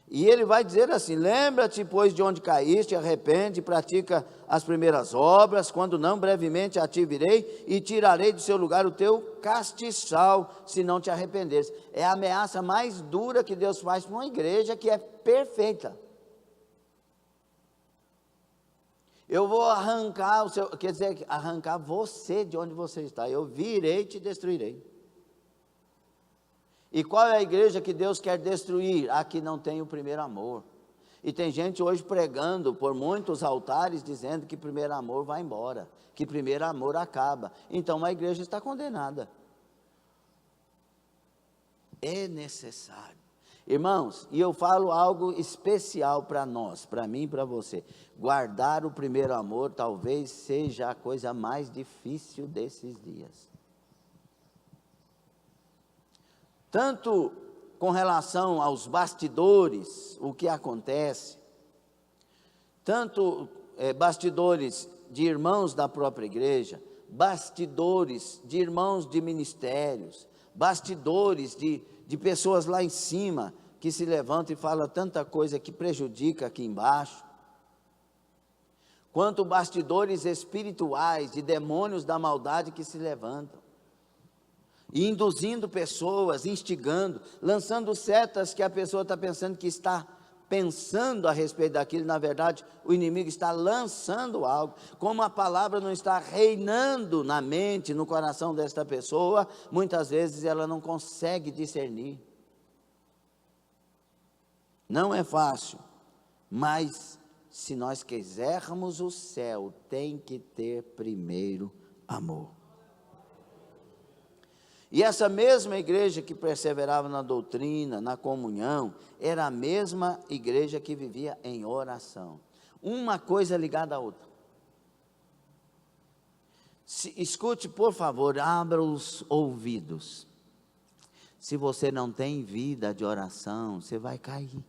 E ele vai dizer assim: lembra-te, pois, de onde caíste, arrepende, pratica as primeiras obras, quando não, brevemente a ti virei e tirarei do seu lugar o teu castiçal, se não te arrependeres. É a ameaça mais dura que Deus faz para uma igreja que é perfeita. Eu vou arrancar arrancar você de onde você está. Eu virei e te destruirei. E qual é a igreja que Deus quer destruir? A que não tem o primeiro amor. E tem gente hoje pregando por muitos altares, dizendo que primeiro amor vai embora, que primeiro amor acaba. Então a igreja está condenada. É necessário. Irmãos, e eu falo algo especial para nós, para mim e para você. Guardar o primeiro amor talvez seja a coisa mais difícil desses dias. Tanto com relação aos bastidores, o que acontece, tanto bastidores de irmãos da própria igreja, bastidores de irmãos de ministérios, bastidores de pessoas lá em cima, que se levantam e falam tanta coisa que prejudica aqui embaixo, quanto bastidores espirituais de demônios da maldade que se levantam, e induzindo pessoas, instigando, lançando setas que a pessoa está pensando que está pensando a respeito daquilo. Na verdade, o inimigo está lançando algo. Como a palavra não está reinando na mente, no coração desta pessoa, muitas vezes ela não consegue discernir. Não é fácil, mas se nós quisermos o céu, tem que ter primeiro amor. E essa mesma igreja que perseverava na doutrina, na comunhão, era a mesma igreja que vivia em oração. Uma coisa ligada à outra. Escute, por favor, abra os ouvidos. Se você não tem vida de oração, você vai cair.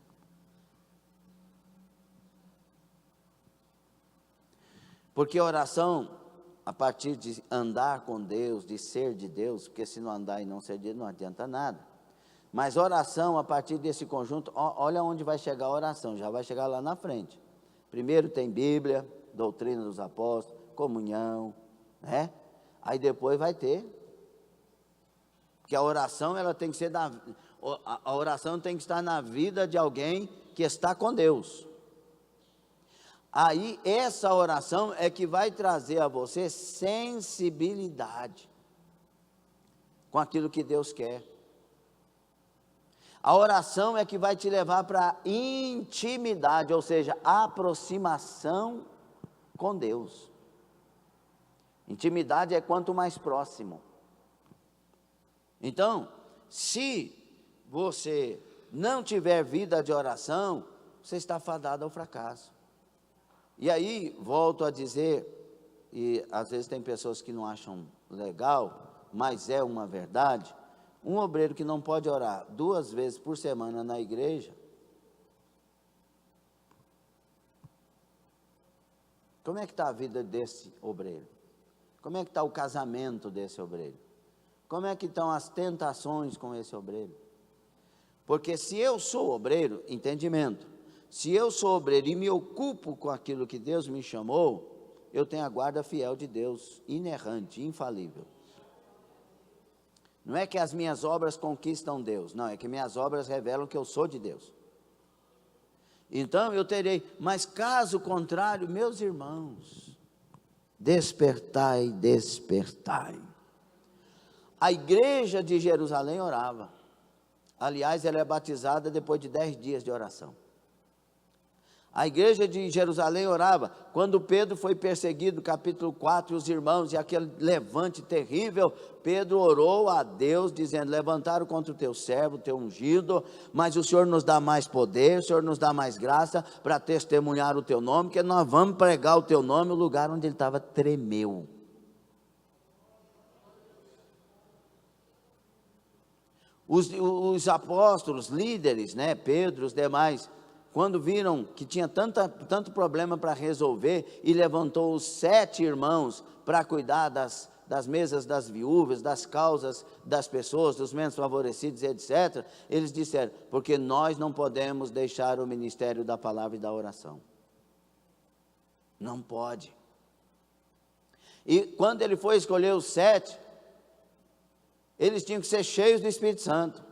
Porque oração, a partir de andar com Deus, de ser de Deus, porque se não andar e não ser de Deus, não adianta nada. Mas oração, a partir desse conjunto, olha onde vai chegar a oração, já vai chegar lá na frente. Primeiro tem Bíblia, doutrina dos apóstolos, comunhão, né? Aí depois vai ter, porque a oração, ela tem que ser a oração tem que estar na vida de alguém que está com Deus. Aí, essa oração é que vai trazer a você sensibilidade com aquilo que Deus quer. A oração é que vai te levar para a intimidade, ou seja, aproximação com Deus. Intimidade é quanto mais próximo. Então, se você não tiver vida de oração, você está fadado ao fracasso. E aí, volto a dizer, e às vezes tem pessoas que não acham legal, mas é uma verdade, um obreiro que não pode orar 2 vezes por semana na igreja, como é que está a vida desse obreiro? Como é que está o casamento desse obreiro? Como é que estão as tentações com esse obreiro? Porque se eu sou obreiro, entendimento, se eu sou obreiro e me ocupo com aquilo que Deus me chamou, eu tenho a guarda fiel de Deus, inerrante, infalível. Não é que as minhas obras conquistam Deus, não, é que minhas obras revelam que eu sou de Deus. Então eu terei, mas caso contrário, meus irmãos, despertai, despertai. A igreja de Jerusalém orava. Aliás, ela é batizada depois de 10 dias de oração. A igreja de Jerusalém orava. Quando Pedro foi perseguido, capítulo 4, os irmãos, e aquele levante terrível, Pedro orou a Deus, dizendo: levantaram contra o teu servo, o teu ungido, mas o Senhor nos dá mais poder, o Senhor nos dá mais graça para testemunhar o teu nome, que nós vamos pregar o teu nome. O lugar onde ele estava tremeu. Os apóstolos, líderes, né, Pedro, os demais, quando viram que tinha tanto problema para resolver, e levantou os 7 irmãos para cuidar das mesas das viúvas, das causas das pessoas, dos menos favorecidos, etc., eles disseram: porque nós não podemos deixar o ministério da palavra e da oração. Não pode. E quando ele foi escolher os 7, eles tinham que ser cheios do Espírito Santo,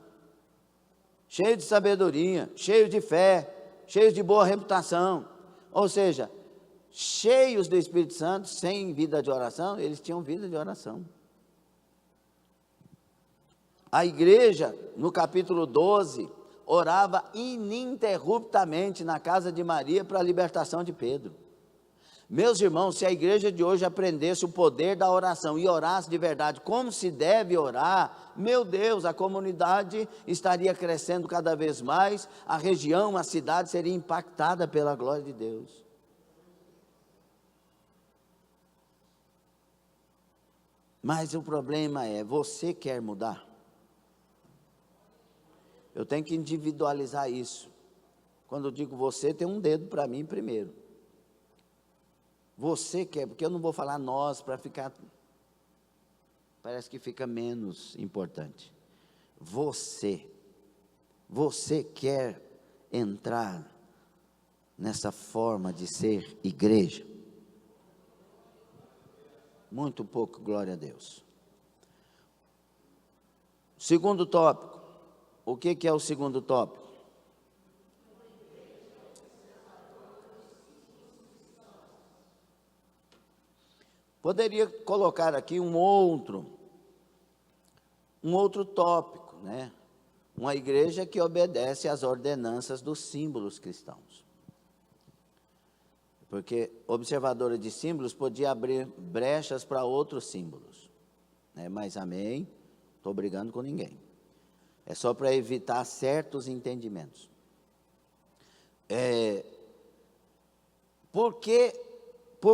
cheios de sabedoria, cheios de fé, cheios de boa reputação. Ou seja, cheios do Espírito Santo, sem vida de oração, eles tinham vida de oração. A igreja, no capítulo 12, orava ininterruptamente na casa de Maria para a libertação de Pedro. Meus irmãos, se a igreja de hoje aprendesse o poder da oração e orasse de verdade como se deve orar, meu Deus, a comunidade estaria crescendo cada vez mais, a região, a cidade seria impactada pela glória de Deus. Mas o problema é, você quer mudar? Eu tenho que individualizar isso. Quando eu digo você, tem um dedo para mim primeiro. Você quer, porque eu não vou falar nós para ficar, parece que fica menos importante. Você quer entrar nessa forma de ser igreja? Muito pouco, glória a Deus. Segundo tópico, o que é o segundo tópico? Poderia colocar aqui um outro tópico, né? Uma igreja que obedece às ordenanças dos símbolos cristãos. Porque observadora de símbolos podia abrir brechas para outros símbolos, né? Mas amém, estou brigando com ninguém. É só para evitar certos entendimentos. Por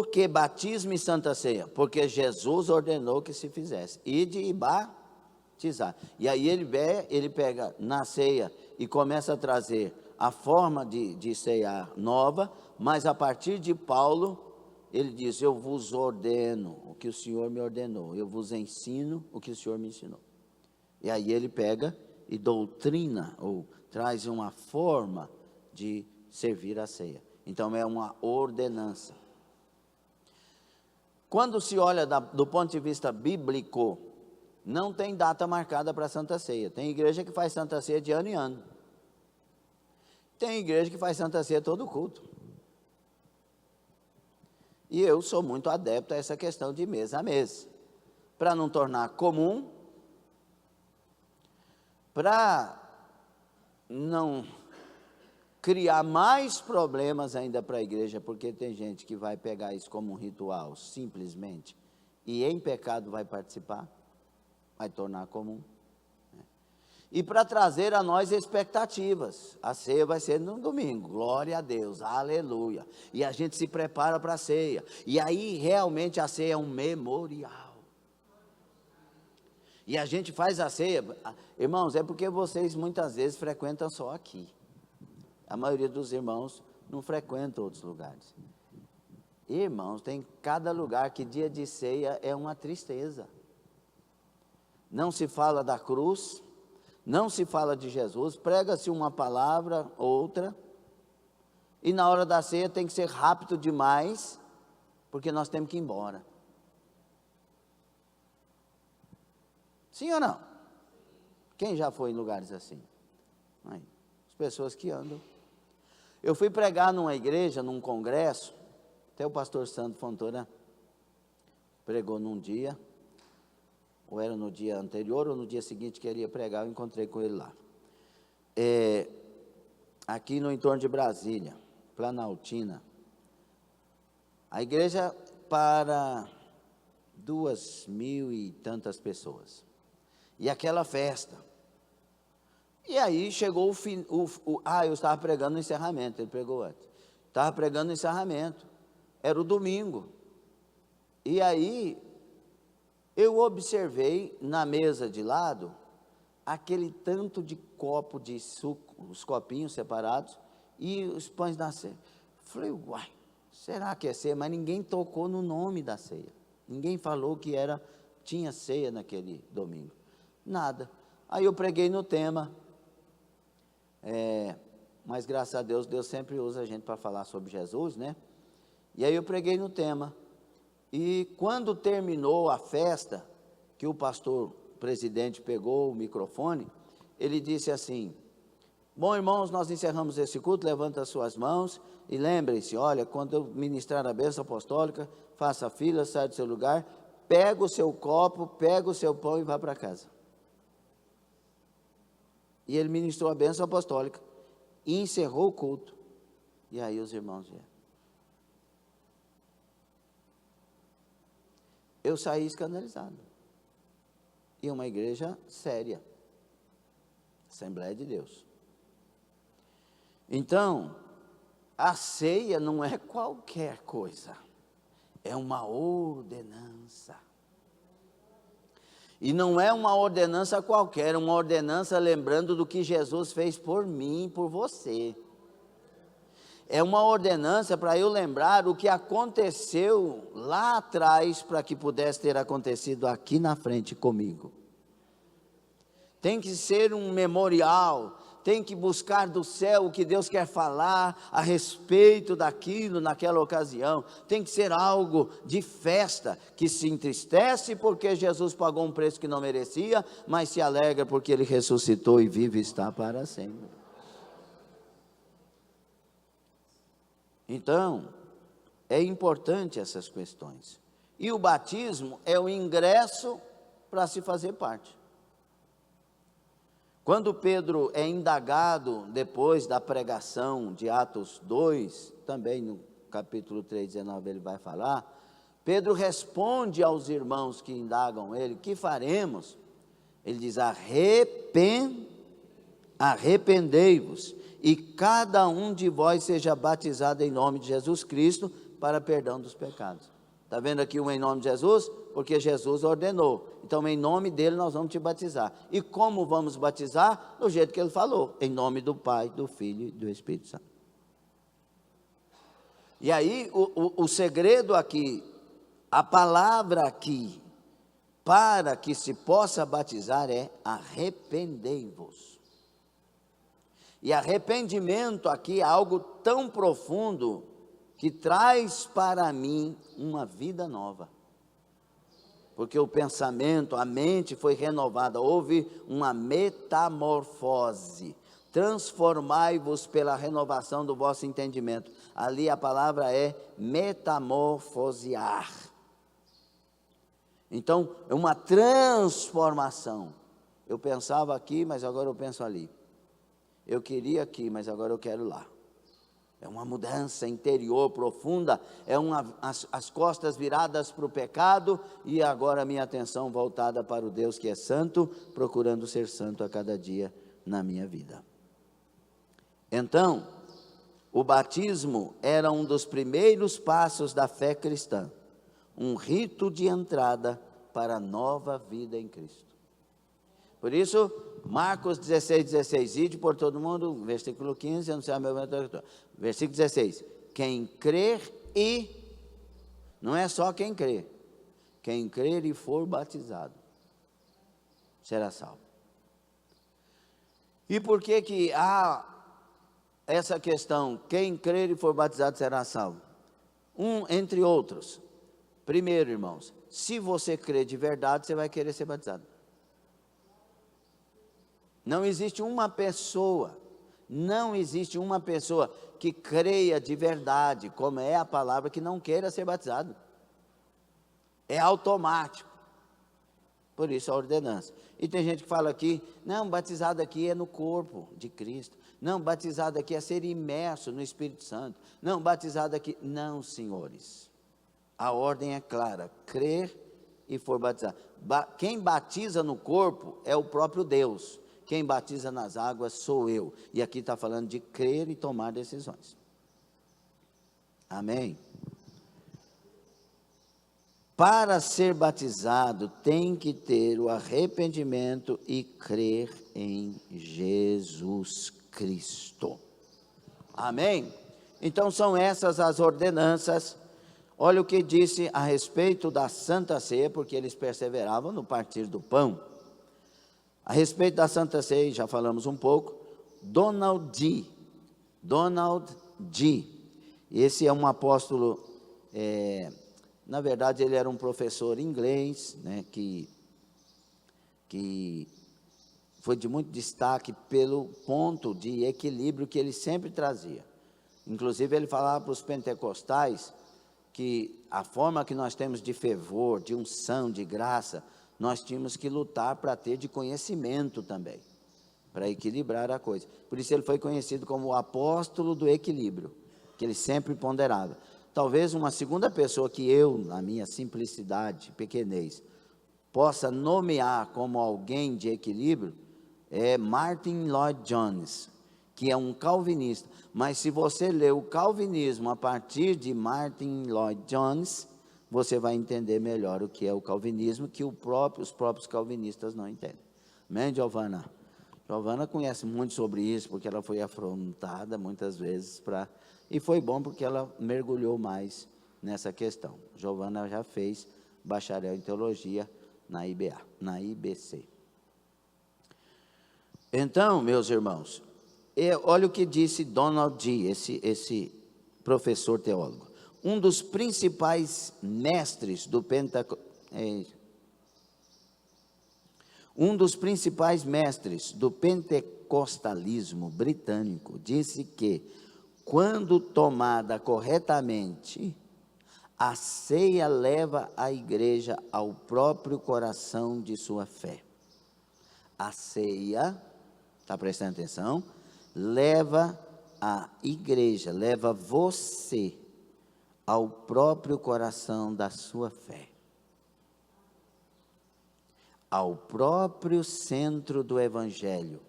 que batismo e santa ceia? Porque Jesus ordenou que se fizesse. Ide e batizar. E aí ele pega na ceia e começa a trazer a forma de cear nova, mas a partir de Paulo, ele diz: eu vos ordeno o que o Senhor me ordenou, eu vos ensino o que o Senhor me ensinou. E aí ele pega e doutrina, ou traz uma forma de servir a ceia. Então é uma ordenança. Quando se olha do ponto de vista bíblico, não tem data marcada para a Santa Ceia. Tem igreja que faz Santa Ceia de ano em ano. Tem igreja que faz Santa Ceia todo culto. E eu sou muito adepto a essa questão de mês a mês, para não tornar comum, para não criar mais problemas ainda para a igreja, porque tem gente que vai pegar isso como um ritual, simplesmente, e em pecado vai participar, vai tornar comum. e para trazer a nós expectativas. A ceia vai ser no domingo, glória a Deus, aleluia. E a gente se prepara para a ceia. E aí realmente a ceia é um memorial. E a gente faz a ceia, irmãos, é porque vocês muitas vezes frequentam só aqui. A maioria dos irmãos não frequenta outros lugares. Irmãos, tem cada lugar que dia de ceia é uma tristeza. Não se fala da cruz, não se fala de Jesus, prega-se uma palavra, outra, e na hora da ceia tem que ser rápido demais, porque nós temos que ir embora. Sim ou não? Quem já foi em lugares assim? Aí, as pessoas que andam. Eu fui pregar numa igreja, num congresso, até o pastor Sandro Fontoura pregou num dia, ou era no dia anterior, ou no dia seguinte que ele ia pregar, eu encontrei com ele lá. Aqui no entorno de Brasília, Planaltina, a igreja para 2.000 e tantas pessoas, e aquela festa, e aí chegou o fim, eu estava pregando no encerramento, ele pregou antes, estava pregando no encerramento, era o domingo, e aí eu observei na mesa de lado, aquele tanto de copo de suco, os copinhos separados, e os pães da ceia. Falei, uai, será que é ceia? Mas ninguém tocou no nome da ceia, ninguém falou que tinha ceia naquele domingo, nada. Aí eu preguei no tema, mas graças a Deus, Deus sempre usa a gente para falar sobre Jesus, né? E aí eu preguei no tema, e quando terminou a festa, que o pastor presidente pegou o microfone, ele disse assim, bom irmãos, nós encerramos esse culto, levanta as suas mãos, e lembrem-se, olha, quando eu ministrar a bênção apostólica, faça a fila, sai do seu lugar, pega o seu copo, pega o seu pão e vá para casa. E ele ministrou a bênção apostólica, e encerrou o culto, e aí os irmãos vieram. Eu saí escandalizado. E uma igreja séria, Assembleia de Deus. Então, a ceia não é qualquer coisa, é uma ordenança. E não é uma ordenança qualquer, é uma ordenança lembrando do que Jesus fez por mim e por você. É uma ordenança para eu lembrar o que aconteceu lá atrás, para que pudesse ter acontecido aqui na frente comigo. Tem que ser um memorial, tem que buscar do céu o que Deus quer falar a respeito daquilo naquela ocasião. Tem que ser algo de festa, que se entristece porque Jesus pagou um preço que não merecia, mas se alegra porque Ele ressuscitou e vive e está para sempre. Então, é importante essas questões. E o batismo é o ingresso para se fazer parte. Quando Pedro é indagado depois da pregação de Atos 2, também no capítulo 3, 19 ele vai falar, Pedro responde aos irmãos que indagam ele, que faremos? Ele diz, arrependei-vos, e cada um de vós seja batizado em nome de Jesus Cristo, para perdão dos pecados. Está vendo aqui um em nome de Jesus? Porque Jesus ordenou. Então, em nome dele, nós vamos te batizar. E como vamos batizar? Do jeito que ele falou. Em nome do Pai, do Filho e do Espírito Santo. E aí, o segredo aqui, a palavra aqui, para que se possa batizar é arrependei-vos. E arrependimento aqui é algo tão profundo, que traz para mim uma vida nova. Porque o pensamento, a mente foi renovada, houve uma metamorfose. Transformai-vos pela renovação do vosso entendimento. Ali a palavra é metamorfosear. Então, é uma transformação. Eu pensava aqui, mas agora eu penso ali. Eu queria aqui, mas agora eu quero lá. É uma mudança interior profunda, as costas viradas para o pecado e agora a minha atenção voltada para o Deus que é santo, procurando ser santo a cada dia na minha vida. Então, o batismo era um dos primeiros passos da fé cristã, um rito de entrada para a nova vida em Cristo. Por isso, Marcos 16, ide por todo mundo, versículo 15, anunciar meu evangelho. Versículo 16, quem crer não é só quem crer, quem crer e for batizado, será salvo. E por que há essa questão, quem crer e for batizado será salvo? Entre outros, primeiro, irmãos, se você crer de verdade, você vai querer ser batizado. Não existe uma pessoa que creia de verdade, como é a palavra, que não queira ser batizado. É automático. Por isso a ordenança. E tem gente que fala aqui, não, batizado aqui é no corpo de Cristo. Não, batizado aqui é ser imerso no Espírito Santo. Não, batizado aqui... Não, senhores. A ordem é clara, crer e for batizado. Quem batiza no corpo é o próprio Deus. Quem batiza nas águas sou eu. E aqui está falando de crer e tomar decisões. Amém? Para ser batizado, tem que ter o arrependimento e crer em Jesus Cristo. Amém? Então são essas as ordenanças. Olha o que disse a respeito da Santa Ceia, porque eles perseveravam no partir do pão. A respeito da Santa Ceia, já falamos um pouco, Donald G. Esse é um apóstolo, na verdade ele era um professor inglês, né, que foi de muito destaque pelo ponto de equilíbrio que ele sempre trazia. Inclusive ele falava para os pentecostais que a forma que nós temos de fervor, de unção, de graça, nós tínhamos que lutar para ter de conhecimento também, para equilibrar a coisa. Por isso ele foi conhecido como o apóstolo do equilíbrio, que ele sempre ponderava. Talvez uma segunda pessoa que eu, na minha simplicidade, pequenez, possa nomear como alguém de equilíbrio, é Martyn Lloyd-Jones, que é um calvinista. Mas se você ler o calvinismo a partir de Martyn Lloyd-Jones, você vai entender melhor o que é o calvinismo, que os próprios calvinistas não entendem. Amém, Giovana? Giovana conhece muito sobre isso, porque ela foi afrontada muitas vezes e foi bom porque ela mergulhou mais nessa questão. Giovana já fez bacharel em teologia na IBC. Então, meus irmãos, olha o que disse Donald G., esse professor teólogo. Um dos principais mestres do pentecostalismo britânico disse que, quando tomada corretamente, a ceia leva a igreja ao próprio coração de sua fé. A ceia, está prestando atenção? Leva a igreja, leva você ao próprio coração da sua fé, ao próprio centro do Evangelho,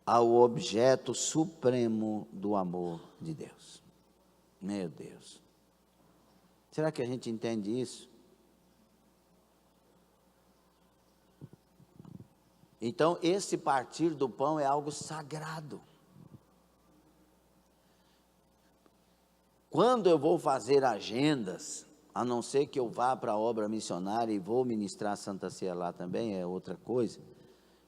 ao objeto supremo do amor de Deus. Meu Deus, será que a gente entende isso? Então, esse partir do pão é algo sagrado. Quando eu vou fazer agendas, a não ser que eu vá para a obra missionária e vou ministrar a Santa Ceia lá também, é outra coisa.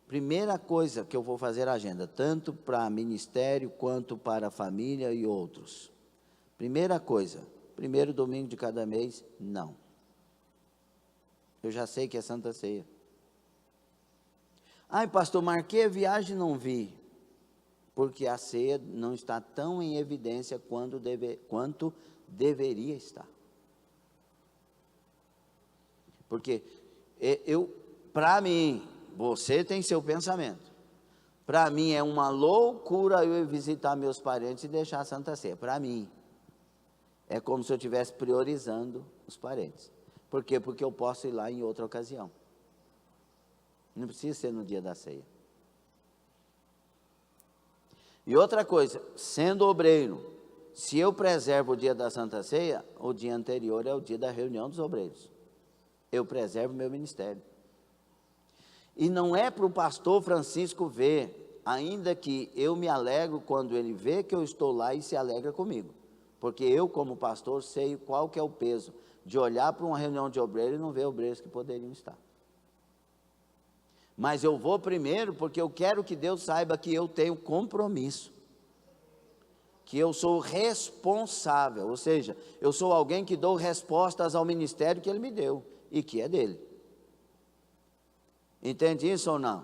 Primeira coisa que eu vou fazer agenda, tanto para ministério quanto para família e outros. Primeira coisa, primeiro domingo de cada mês, não. Eu já sei que é Santa Ceia. Ai, pastor, marquei a viagem e não vi. Porque a ceia não está tão em evidência quanto deveria estar. Porque para mim, você tem seu pensamento. Para mim é uma loucura eu ir visitar meus parentes e deixar a Santa Ceia. Para mim, é como se eu estivesse priorizando os parentes. Por quê? Porque eu posso ir lá em outra ocasião. Não precisa ser no dia da ceia. E outra coisa, sendo obreiro, se eu preservo o dia da Santa Ceia, o dia anterior é o dia da reunião dos obreiros. Eu preservo o meu ministério. E não é para o pastor Francisco ver, ainda que eu me alegro quando ele vê que eu estou lá e se alegra comigo. Porque eu, como pastor, sei qual que é o peso de olhar para uma reunião de obreiros e não ver obreiros que poderiam estar. Mas eu vou primeiro porque eu quero que Deus saiba que eu tenho compromisso. Que eu sou responsável, ou seja, eu sou alguém que dou respostas ao ministério que Ele me deu e que é dele. Entende isso ou não?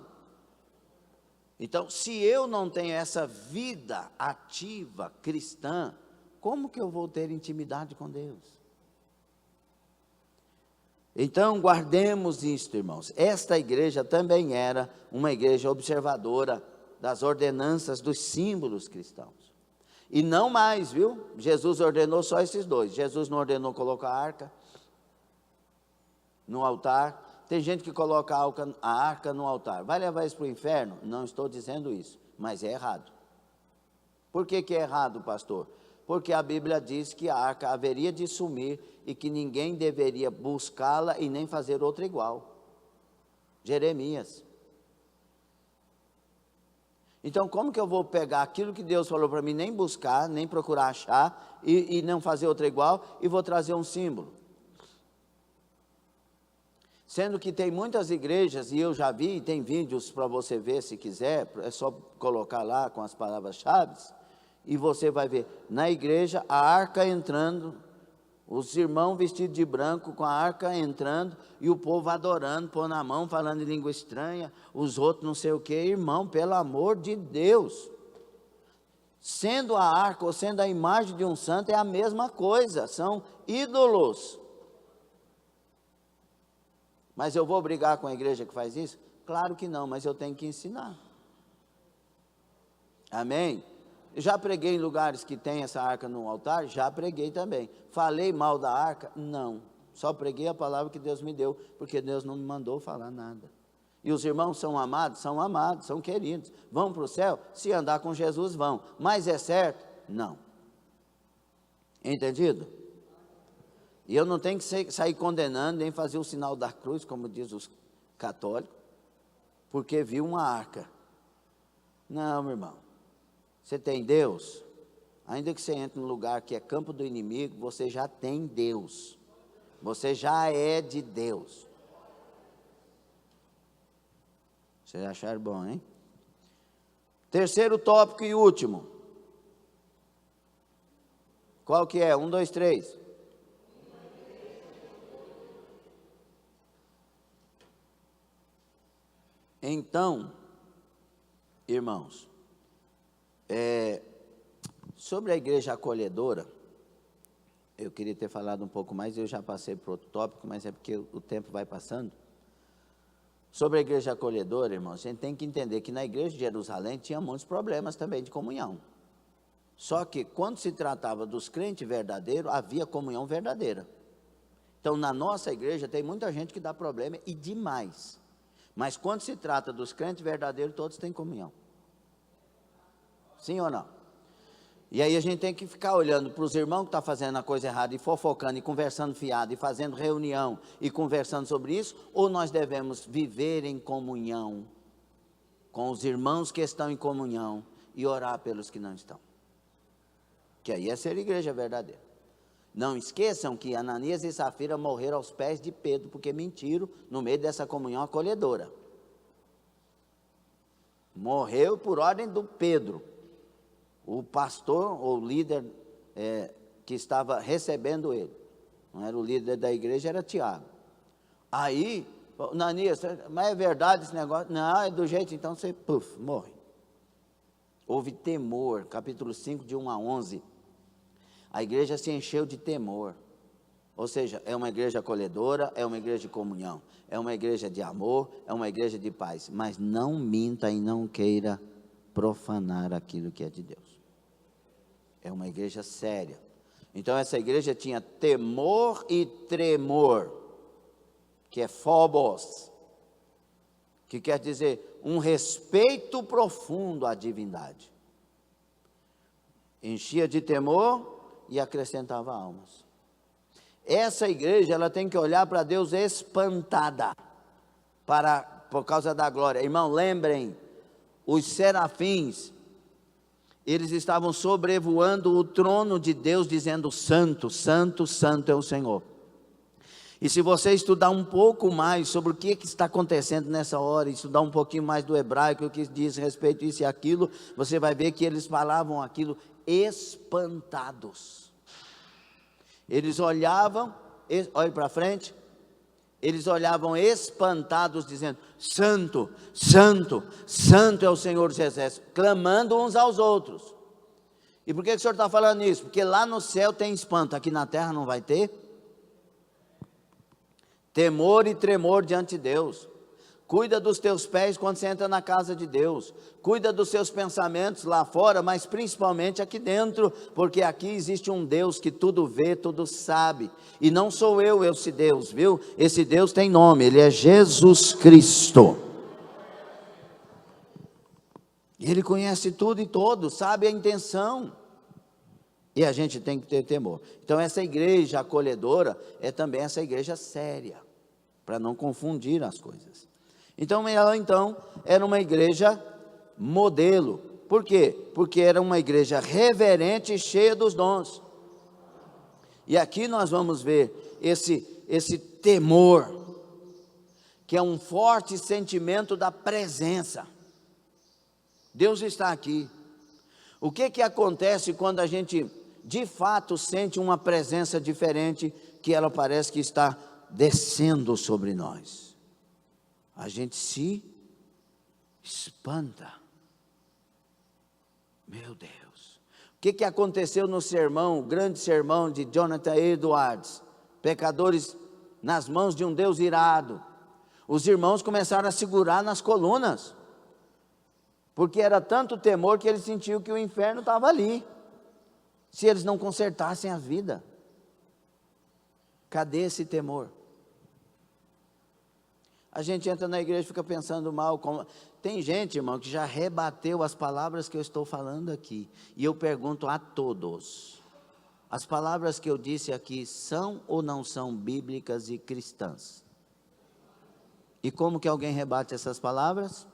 Então, se eu não tenho essa vida ativa cristã, como que eu vou ter intimidade com Deus? Então, guardemos isto, irmãos. Esta igreja também era uma igreja observadora das ordenanças, dos símbolos cristãos. E não mais, viu? Jesus ordenou só esses dois. Jesus não ordenou colocar a arca no altar. Tem gente que coloca a arca no altar. Vai levar isso para o inferno? Não estou dizendo isso, mas é errado. Por que é errado, pastor? Porque a Bíblia diz que a arca haveria de sumir e que ninguém deveria buscá-la e nem fazer outra igual. Jeremias. Então, como que eu vou pegar aquilo que Deus falou para mim, nem buscar, nem procurar achar, e não fazer outra igual, e vou trazer um símbolo? Sendo que tem muitas igrejas, e eu já vi, tem vídeos para você ver se quiser, é só colocar lá com as palavras-chave, e você vai ver, na igreja, a arca entrando, os irmãos vestidos de branco com a arca entrando, e o povo adorando, pondo a mão, falando em língua estranha, os outros não sei o que, irmão, pelo amor de Deus. Sendo a arca ou sendo a imagem de um santo é a mesma coisa, são ídolos. Mas eu vou brigar com a igreja que faz isso? Claro que não, mas eu tenho que ensinar. Amém? Já preguei em lugares que tem essa arca no altar? Já preguei também. Falei mal da arca? Não. Só preguei a palavra que Deus me deu, porque Deus não me mandou falar nada. E os irmãos são amados, são queridos. Vão para o céu? Se andar com Jesus, vão. Mas é certo? Não. Entendido? E eu não tenho que sair condenando, nem fazer o sinal da cruz, como diz os católicos, porque viu uma arca. Não, meu irmão. Você tem Deus, ainda que você entre num lugar que é campo do inimigo, você já tem Deus, você já é de Deus. Vocês acharam bom, hein? Terceiro tópico e último. Qual que é? 1, 2, 3. Então, irmãos, sobre a igreja acolhedora, eu queria ter falado um pouco mais, eu já passei para outro tópico, mas é porque o tempo vai passando. Sobre a igreja acolhedora, irmãos, a gente tem que entender que na igreja de Jerusalém tinha muitos problemas também de comunhão. Só que quando se tratava dos crentes verdadeiros, havia comunhão verdadeira. Então na nossa igreja tem muita gente que dá problema e demais. Mas quando se trata dos crentes verdadeiros, todos têm comunhão. Sim ou não? E aí a gente tem que ficar olhando para os irmãos que estão fazendo a coisa errada e fofocando e conversando fiado e fazendo reunião e conversando sobre isso, ou nós devemos viver em comunhão com os irmãos que estão em comunhão e orar pelos que não estão. Que aí é ser igreja verdadeira. Não esqueçam que Ananias e Safira morreram aos pés de Pedro porque mentiram no meio dessa comunhão acolhedora. Morreu por ordem do Pedro. O pastor ou líder que estava recebendo ele, não era o líder da igreja, era Tiago. Aí, Ananias, mas é verdade esse negócio? Não, é do jeito, então você, morre. Houve temor, capítulo 5, de 1 a 11. A igreja se encheu de temor. Ou seja, é uma igreja acolhedora, é uma igreja de comunhão, é uma igreja de amor, é uma igreja de paz. Mas não minta e não queira profanar aquilo que é de Deus. É uma igreja séria. Então essa igreja tinha temor e tremor, que é phobos, que quer dizer um respeito profundo à divindade. Enchia de temor e acrescentava almas. Essa igreja, ela tem que olhar para Deus espantada, por causa da glória. Irmão, lembrem, os serafins, eles estavam sobrevoando o trono de Deus, dizendo: santo, santo, santo é o Senhor. E se você estudar um pouco mais sobre o que está acontecendo nessa hora, estudar um pouquinho mais do hebraico, o que diz respeito a isso e aquilo, você vai ver que eles falavam aquilo espantados. Eles olhavam, olhe para frente, eles olhavam espantados, dizendo: santo, santo, santo é o Senhor dos Exércitos, clamando uns aos outros. E por que o senhor está falando isso? Porque lá no céu tem espanto, aqui na terra não vai ter? Temor e tremor diante de Deus. Cuida dos teus pés quando você entra na casa de Deus. Cuida dos seus pensamentos lá fora, mas principalmente aqui dentro, porque aqui existe um Deus que tudo vê, tudo sabe. E não sou eu esse Deus, viu? Esse Deus tem nome, Ele é Jesus Cristo. Ele conhece tudo e todos, sabe a intenção. E a gente tem que ter temor. Então essa igreja acolhedora é também essa igreja séria, para não confundir as coisas. Então ela era uma igreja modelo. Por quê? Porque era uma igreja reverente e cheia dos dons. E aqui nós vamos ver esse temor, que é um forte sentimento da presença. Deus está aqui. O que acontece quando a gente de fato sente uma presença diferente, que ela parece que está descendo sobre nós? A gente se espanta. Meu Deus. O que aconteceu no sermão, o grande sermão de Jonathan Edwards? Pecadores nas mãos de um Deus irado. Os irmãos começaram a segurar nas colunas, porque era tanto temor que eles sentiam que o inferno estava ali, se eles não consertassem a vida. Cadê esse temor? A gente entra na igreja e fica pensando mal. Tem gente, irmão, que já rebateu as palavras que eu estou falando aqui. E eu pergunto a todos: as palavras que eu disse aqui são ou não são bíblicas e cristãs? E como que alguém rebate essas palavras?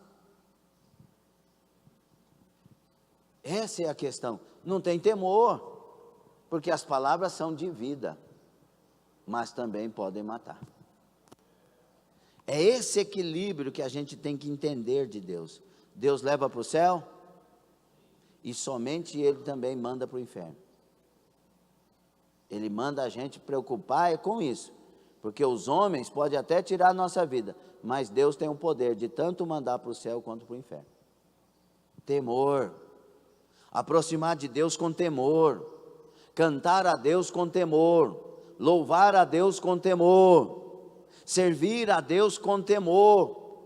Essa é a questão. Não tem temor, porque as palavras são de vida, mas também podem matar. É esse equilíbrio que a gente tem que entender de Deus. Deus leva para o céu, e somente Ele também manda para o inferno. Ele manda a gente preocupar com isso, porque os homens podem até tirar a nossa vida, mas Deus tem o poder de tanto mandar para o céu quanto para o inferno. Temor. Aproximar de Deus com temor, cantar a Deus com temor, louvar a Deus com temor, servir a Deus com temor,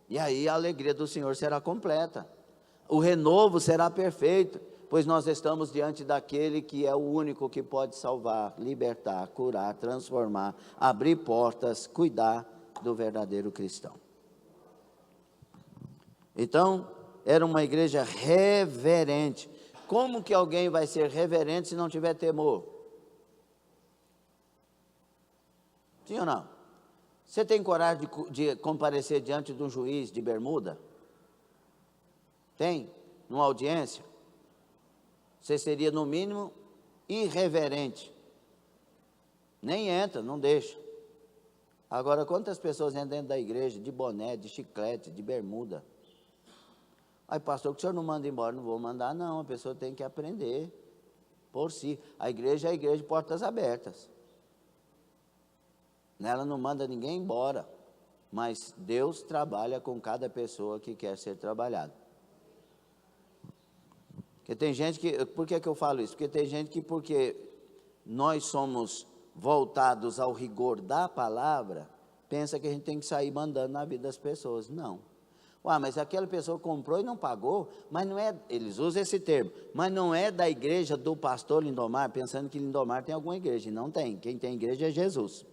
e aí a alegria do Senhor será completa, o renovo será perfeito, pois nós estamos diante daquele que é o único que pode salvar, libertar, curar, transformar, abrir portas, cuidar do verdadeiro cristão. Então, era uma igreja reverente. Como que alguém vai ser reverente se não tiver temor? Sim ou não? Você tem coragem de comparecer diante de um juiz de bermuda? Tem? Numa audiência? Você seria, no mínimo, irreverente. Nem entra, não deixa. Agora, quantas pessoas entram dentro da igreja de boné, de chiclete, de bermuda? Aí, pastor, que o senhor não manda embora? Não vou mandar, não. A pessoa tem que aprender por si. A igreja é a igreja de portas abertas. Ela não manda ninguém embora, mas Deus trabalha com cada pessoa que quer ser trabalhada. Porque tem gente que, por que eu falo isso? Porque tem gente que, porque nós somos voltados ao rigor da palavra, pensa que a gente tem que sair mandando na vida das pessoas. Não. Ué, mas aquela pessoa comprou e não pagou, mas não é, eles usam esse termo, mas não é da igreja do pastor Lindomar, pensando que Lindomar tem alguma igreja, e não tem, quem tem igreja é Jesus.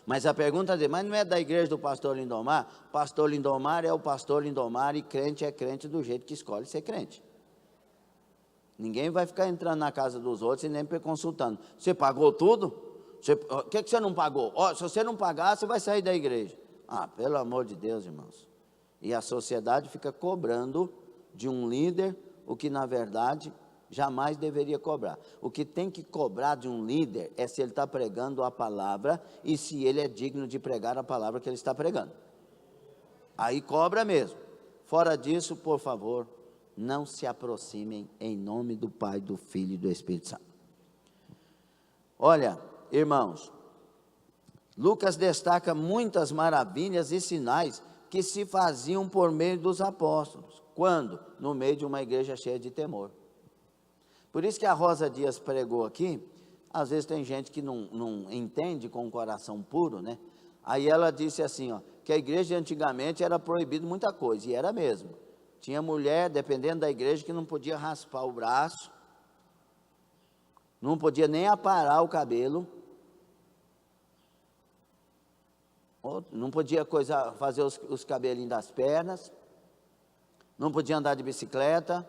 Mas a pergunta é, mas não é da igreja do pastor Lindomar? Pastor Lindomar é o pastor Lindomar e crente é crente do jeito que escolhe ser crente. Ninguém vai ficar entrando na casa dos outros e nem consultando. Você pagou tudo? O que você não pagou? Se você não pagar, você vai sair da igreja. Pelo amor de Deus, irmãos. E a sociedade fica cobrando de um líder o que, na verdade, jamais deveria cobrar. O que tem que cobrar de um líder é se ele está pregando a palavra e se ele é digno de pregar a palavra que ele está pregando. Aí cobra mesmo. Fora disso, por favor, não se aproximem em nome do Pai, do Filho e do Espírito Santo. Olha, irmãos, Lucas destaca muitas maravilhas e sinais que se faziam por meio dos apóstolos. Quando? No meio de uma igreja cheia de temor. Por isso que a Rosa Dias pregou aqui, às vezes tem gente que não entende com o coração puro, né? Aí ela disse assim, que a igreja antigamente era proibido muita coisa, e era mesmo. Tinha mulher, dependendo da igreja, que não podia raspar o braço, não podia nem aparar o cabelo, não podia fazer os cabelinhos das pernas, não podia andar de bicicleta,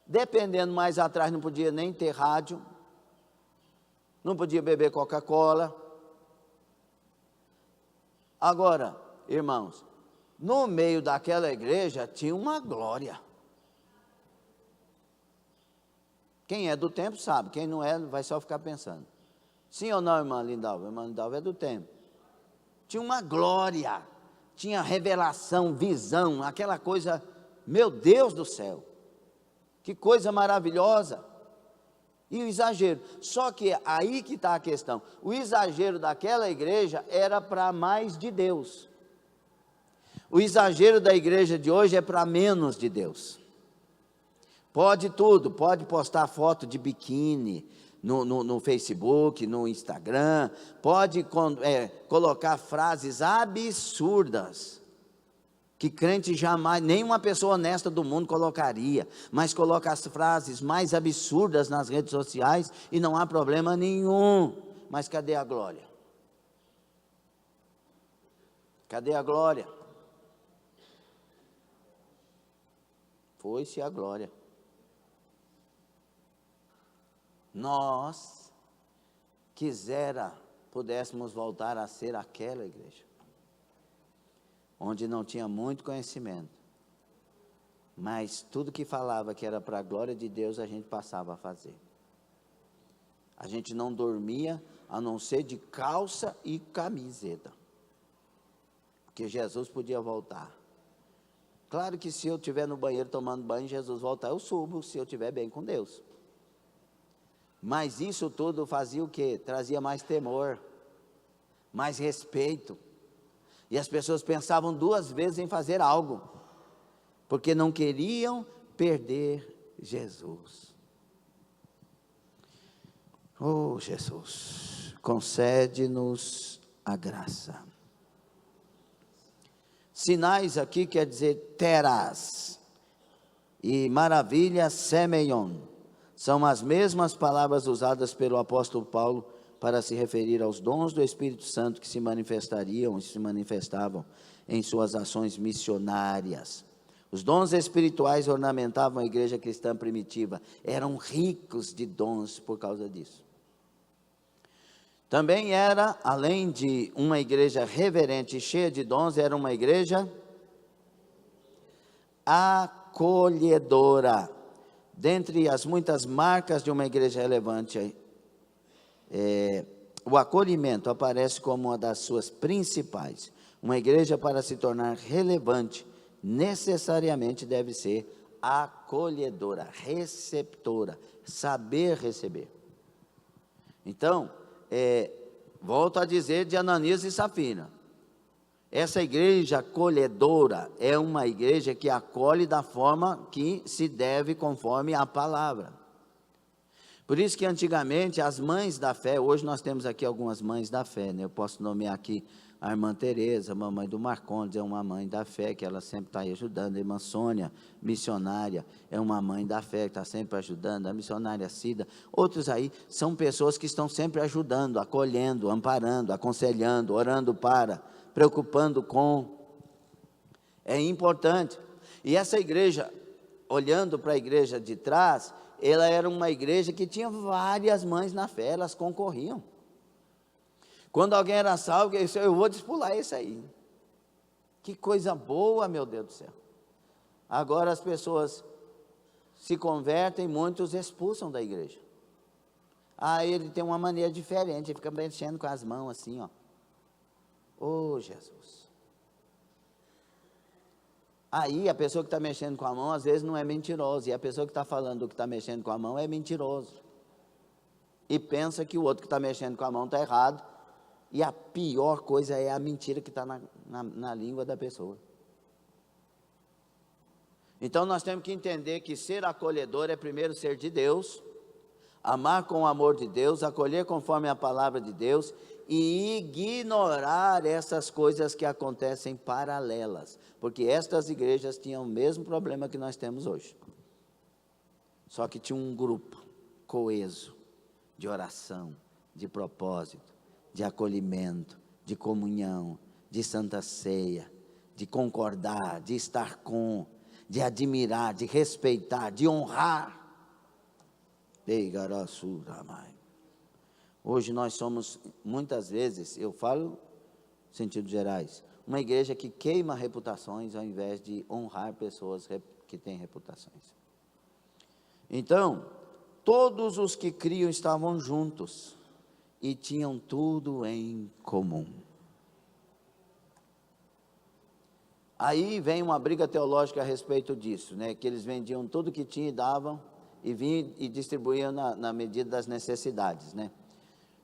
dependendo mais atrás não podia nem ter rádio, não podia beber Coca-Cola. Agora, irmãos, no meio daquela igreja tinha uma glória. Quem é do tempo sabe, quem não é vai só ficar pensando. Sim ou não, irmã Lindalva? Irmã Lindalva é do tempo. Tinha uma glória, tinha revelação, visão, aquela coisa, meu Deus do céu, que coisa maravilhosa. E o exagero, só que aí que está a questão, o exagero daquela igreja era para mais de Deus. O exagero da igreja de hoje é para menos de Deus. Pode tudo, pode postar foto de biquíni no Facebook, no Instagram, pode colocar frases absurdas, que crente jamais, nenhuma pessoa honesta do mundo colocaria, mas coloca as frases mais absurdas nas redes sociais e não há problema nenhum. Mas cadê a glória? Cadê a glória? Foi-se a glória. Nós pudéssemos voltar a ser aquela igreja, onde não tinha muito conhecimento, mas tudo que falava que era para a glória de Deus, a gente passava a fazer. A gente não dormia, a não ser de calça e camiseta, porque Jesus podia voltar. Claro que se eu estiver no banheiro tomando banho, Jesus voltar, eu subo, se eu estiver bem com Deus. Mas isso tudo fazia o quê? Trazia mais temor, mais respeito. E as pessoas pensavam duas vezes em fazer algo, porque não queriam perder Jesus. Oh, Jesus, concede-nos a graça. Sinais aqui quer dizer teras, e maravilha, semeion. São as mesmas palavras usadas pelo apóstolo Paulo para se referir aos dons do Espírito Santo que se manifestariam e se manifestavam em suas ações missionárias. Os dons espirituais ornamentavam a igreja cristã primitiva, eram ricos de dons por causa disso. Também era, além de uma igreja reverente e cheia de dons, era uma igreja acolhedora. Dentre as muitas marcas de uma igreja relevante, o acolhimento aparece como uma das suas principais. Uma igreja, para se tornar relevante, necessariamente deve ser acolhedora, receptora, saber receber. Então, volto a dizer de Ananias e Safira, essa igreja acolhedora é uma igreja que acolhe da forma que se deve conforme a palavra. Por isso que antigamente as mães da fé, hoje nós temos aqui algumas mães da fé, né? Eu posso nomear aqui A irmã Tereza, mamãe do Marcondes, é uma mãe da fé, que ela sempre está aí ajudando. A irmã Sônia, missionária, é uma mãe da fé, que está sempre ajudando. A missionária Cida, outros aí, são pessoas que estão sempre ajudando, acolhendo, amparando, aconselhando, orando para, preocupando com. É importante. E essa igreja, olhando para a igreja de trás, ela era uma igreja que tinha várias mães na fé, elas concorriam. Quando alguém era salvo, eu vou dispular esse aí. Que coisa boa, meu Deus do céu. Agora as pessoas se convertem, muitos expulsam da igreja. Ele tem uma maneira diferente, ele fica mexendo com as mãos assim, ó. Oh, Jesus. Aí a pessoa que está mexendo com a mão, às vezes não é mentirosa, e a pessoa que está falando que está mexendo com a mão é mentiroso. E pensa que o outro que está mexendo com a mão está errado, e a pior coisa é a mentira que está na língua da pessoa. Então nós temos que entender que ser acolhedor é primeiro ser de Deus, amar com o amor de Deus, acolher conforme a palavra de Deus, e ignorar essas coisas que acontecem paralelas, porque estas igrejas tinham o mesmo problema que nós temos hoje, só que tinha um grupo coeso, de oração, de propósito, de acolhimento, de comunhão, de santa ceia, de concordar, de estar com, de admirar, de respeitar, de honrar. Hoje nós somos, muitas vezes, eu falo em sentidos gerais, uma igreja que queima reputações ao invés de honrar pessoas que têm reputações. Então, todos os que criam estavam juntos e tinham tudo em comum. Aí vem uma briga teológica a respeito disso, né? Que eles vendiam tudo que tinham e davam, e vinham e distribuíam na medida das necessidades, né?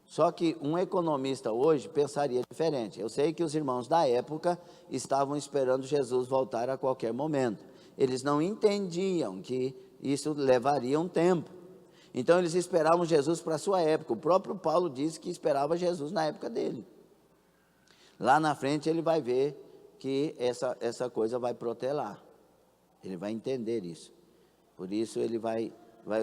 Só que um economista hoje pensaria diferente. Eu sei que os irmãos da época estavam esperando Jesus voltar a qualquer momento. Eles não entendiam que isso levaria um tempo. Então eles esperavam Jesus para a sua época. O próprio Paulo disse que esperava Jesus na época dele. Lá na frente ele vai ver que essa coisa vai protelar. Ele vai entender isso. Por isso ele vai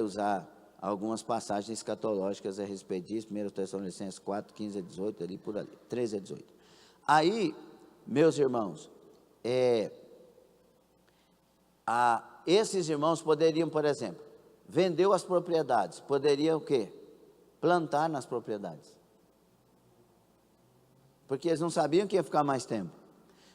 usar algumas passagens escatológicas a respeito disso, 1 Tessalonicenses 4, 15 a 18, ali por ali, 13 a 18. Aí, meus irmãos, esses irmãos poderiam, por exemplo, vendeu as propriedades, poderiam o quê? Plantar nas propriedades. Porque eles não sabiam que ia ficar mais tempo.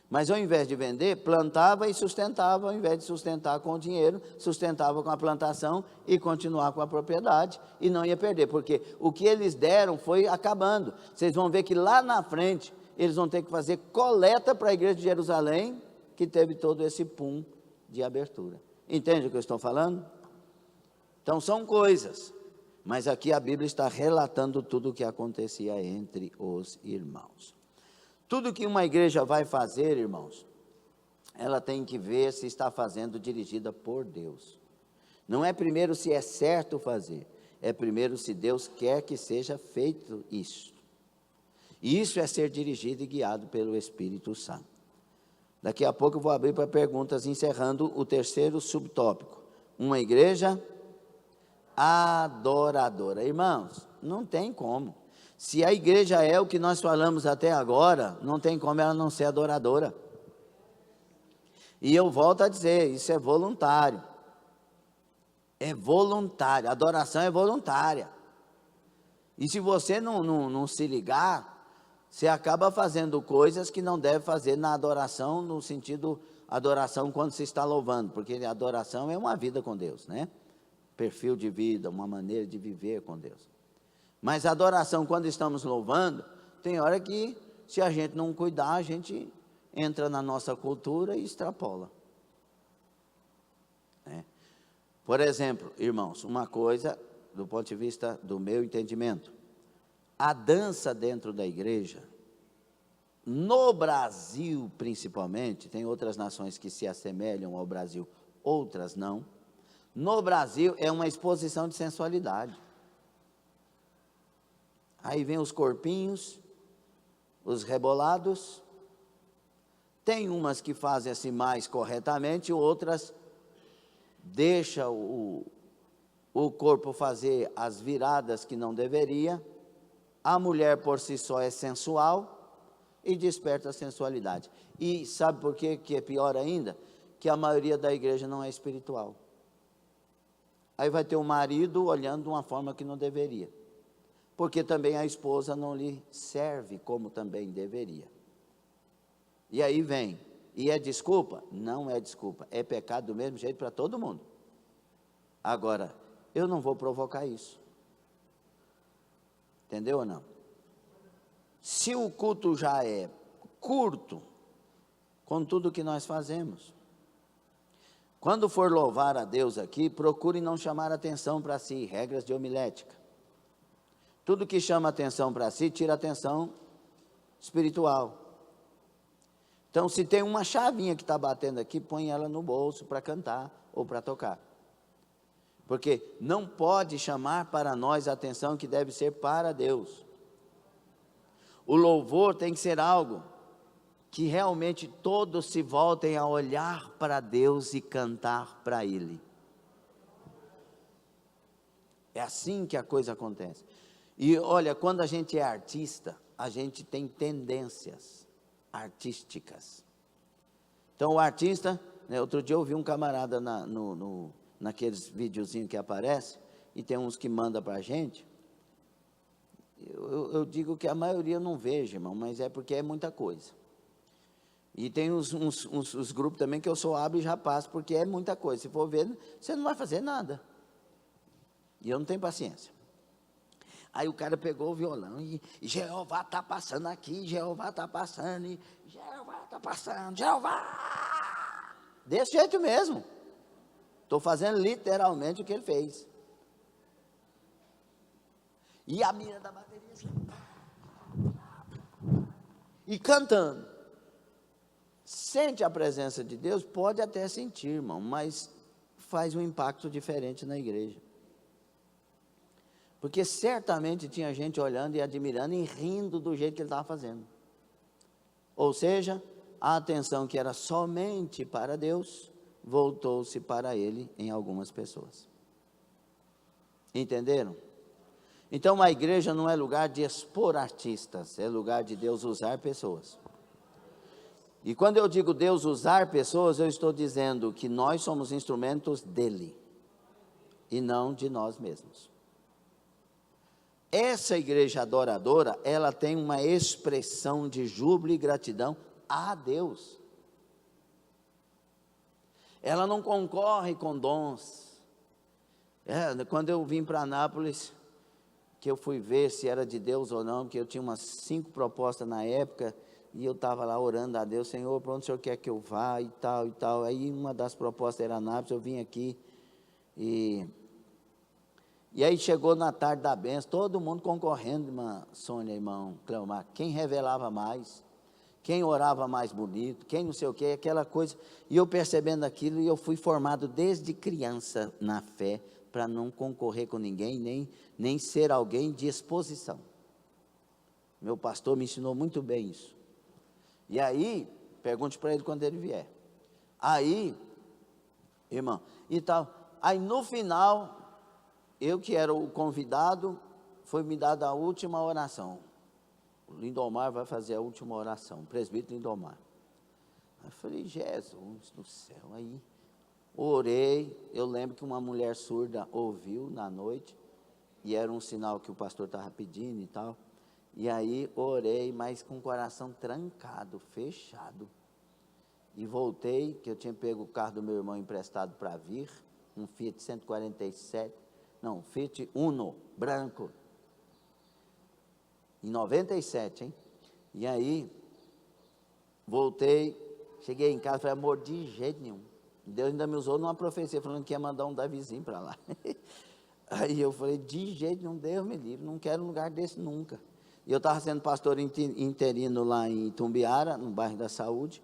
Mas ao invés de vender, plantava e sustentava, ao invés de sustentar com o dinheiro, sustentava com a plantação e continuar com a propriedade, e não ia perder, porque o que eles deram foi acabando. Vocês vão ver que lá na frente, eles vão ter que fazer coleta para a igreja de Jerusalém, que teve todo esse pum de abertura. Entende o que eu estou falando? Então são coisas, mas aqui a Bíblia está relatando tudo o que acontecia entre os irmãos. Tudo que uma igreja vai fazer, irmãos, ela tem que ver se está fazendo dirigida por Deus. Não é primeiro se é certo fazer, é primeiro se Deus quer que seja feito isso. E isso é ser dirigido e guiado pelo Espírito Santo. Daqui a pouco eu vou abrir para perguntas, encerrando o terceiro subtópico. Uma igreja adoradora. Irmãos, não tem como. Se a igreja é o que nós falamos até agora, não tem como ela não ser adoradora. E eu volto a dizer, isso é voluntário. É voluntário, a adoração é voluntária. E se você não se ligar, você acaba fazendo coisas que não deve fazer na adoração, no sentido, adoração quando se está louvando, porque a adoração é uma vida com Deus, né? Perfil de vida, uma maneira de viver com Deus. Mas a adoração, quando estamos louvando, tem hora que, se a gente não cuidar, a gente entra na nossa cultura e extrapola. Por exemplo, irmãos, uma coisa, do ponto de vista do meu entendimento, a dança dentro da igreja, no Brasil principalmente, tem outras nações que se assemelham ao Brasil, outras não. No Brasil é uma exposição de sensualidade. Aí vem os corpinhos, os rebolados. Tem umas que fazem assim mais corretamente, outras deixam o corpo fazer as viradas que não deveria. A mulher por si só é sensual e desperta a sensualidade. E sabe por quê que é pior ainda? Que a maioria da igreja não é espiritual. Aí vai ter o marido olhando de uma forma que não deveria. Porque também a esposa não lhe serve como também deveria. E aí vem, e é desculpa? Não é desculpa, é pecado do mesmo jeito para todo mundo. Agora, eu não vou provocar isso. Entendeu ou não? Se o culto já é curto, com tudo que nós fazemos, quando for louvar a Deus aqui, procure não chamar atenção para si, regras de homilética. Tudo que chama atenção para si, tira atenção espiritual. Então, se tem uma chavinha que está batendo aqui, põe ela no bolso para cantar ou para tocar. Porque não pode chamar para nós a atenção que deve ser para Deus. O louvor tem que ser algo que realmente todos se voltem a olhar para Deus e cantar para Ele. É assim que a coisa acontece. E olha, quando a gente é artista, a gente tem tendências artísticas. Então o artista, né, outro dia eu vi um camarada naqueles videozinhos que aparece, e tem uns que mandam para a gente, eu digo que a maioria eu não vejo, irmão, mas é porque é muita coisa. E tem uns grupos também que eu só abro e já passo, porque é muita coisa. Se for ver, você não vai fazer nada. E eu não tenho paciência. Aí o cara pegou o violão e Jeová está passando aqui, Jeová está passando, e Jeová está passando, Jeová. Desse jeito mesmo. Estou fazendo literalmente o que ele fez. E a mira da bateria assim. E cantando. Sente a presença de Deus? Pode até sentir, irmão, mas faz um impacto diferente na igreja. Porque certamente tinha gente olhando e admirando e rindo do jeito que ele estava fazendo. Ou seja, a atenção que era somente para Deus, voltou-se para ele em algumas pessoas. Entenderam? Então a igreja não é lugar de expor artistas, é lugar de Deus usar pessoas. E quando eu digo Deus usar pessoas, eu estou dizendo que nós somos instrumentos dele, e não de nós mesmos. Essa igreja adoradora, ela tem uma expressão de júbilo e gratidão a Deus. Ela não concorre com dons. Quando eu vim para Anápolis, que eu fui ver se era de Deus ou não, porque eu tinha umas 5 propostas na época, e eu estava lá orando a Deus, Senhor, para onde o Senhor quer que eu vá, e tal, e tal. Aí uma das propostas era Anápolis, eu vim aqui, e aí chegou na tarde da bênção, todo mundo concorrendo, irmã Sônia, irmão Cleomar, quem revelava mais, quem orava mais bonito, quem não sei o que, aquela coisa, e eu percebendo aquilo, e eu fui formado desde criança na fé, para não concorrer com ninguém, nem ser alguém de exposição. Meu pastor me ensinou muito bem isso. E aí, pergunte para ele quando ele vier. Aí, irmão, e tal, aí no final, eu que era o convidado, foi me dada a última oração. O Lindomar vai fazer a última oração, o presbítero Lindomar. Aí eu falei, Jesus do céu, aí orei, eu lembro que uma mulher surda ouviu na noite, e era um sinal que o pastor estava pedindo e tal, e aí orei, mas com o coração trancado, fechado, e voltei, que eu tinha pego o carro do meu irmão emprestado para vir, um Fiat 147, não, Fiat Uno, branco, em 97, hein? E aí, voltei, cheguei em casa, falei, amor, de jeito nenhum. Deus ainda me usou numa profecia, falando que ia mandar um Davizinho para lá. Aí eu falei, de jeito nenhum, Deus me livre, não quero um lugar desse nunca. E eu estava sendo pastor interino lá em Tumbiara, no bairro da Saúde.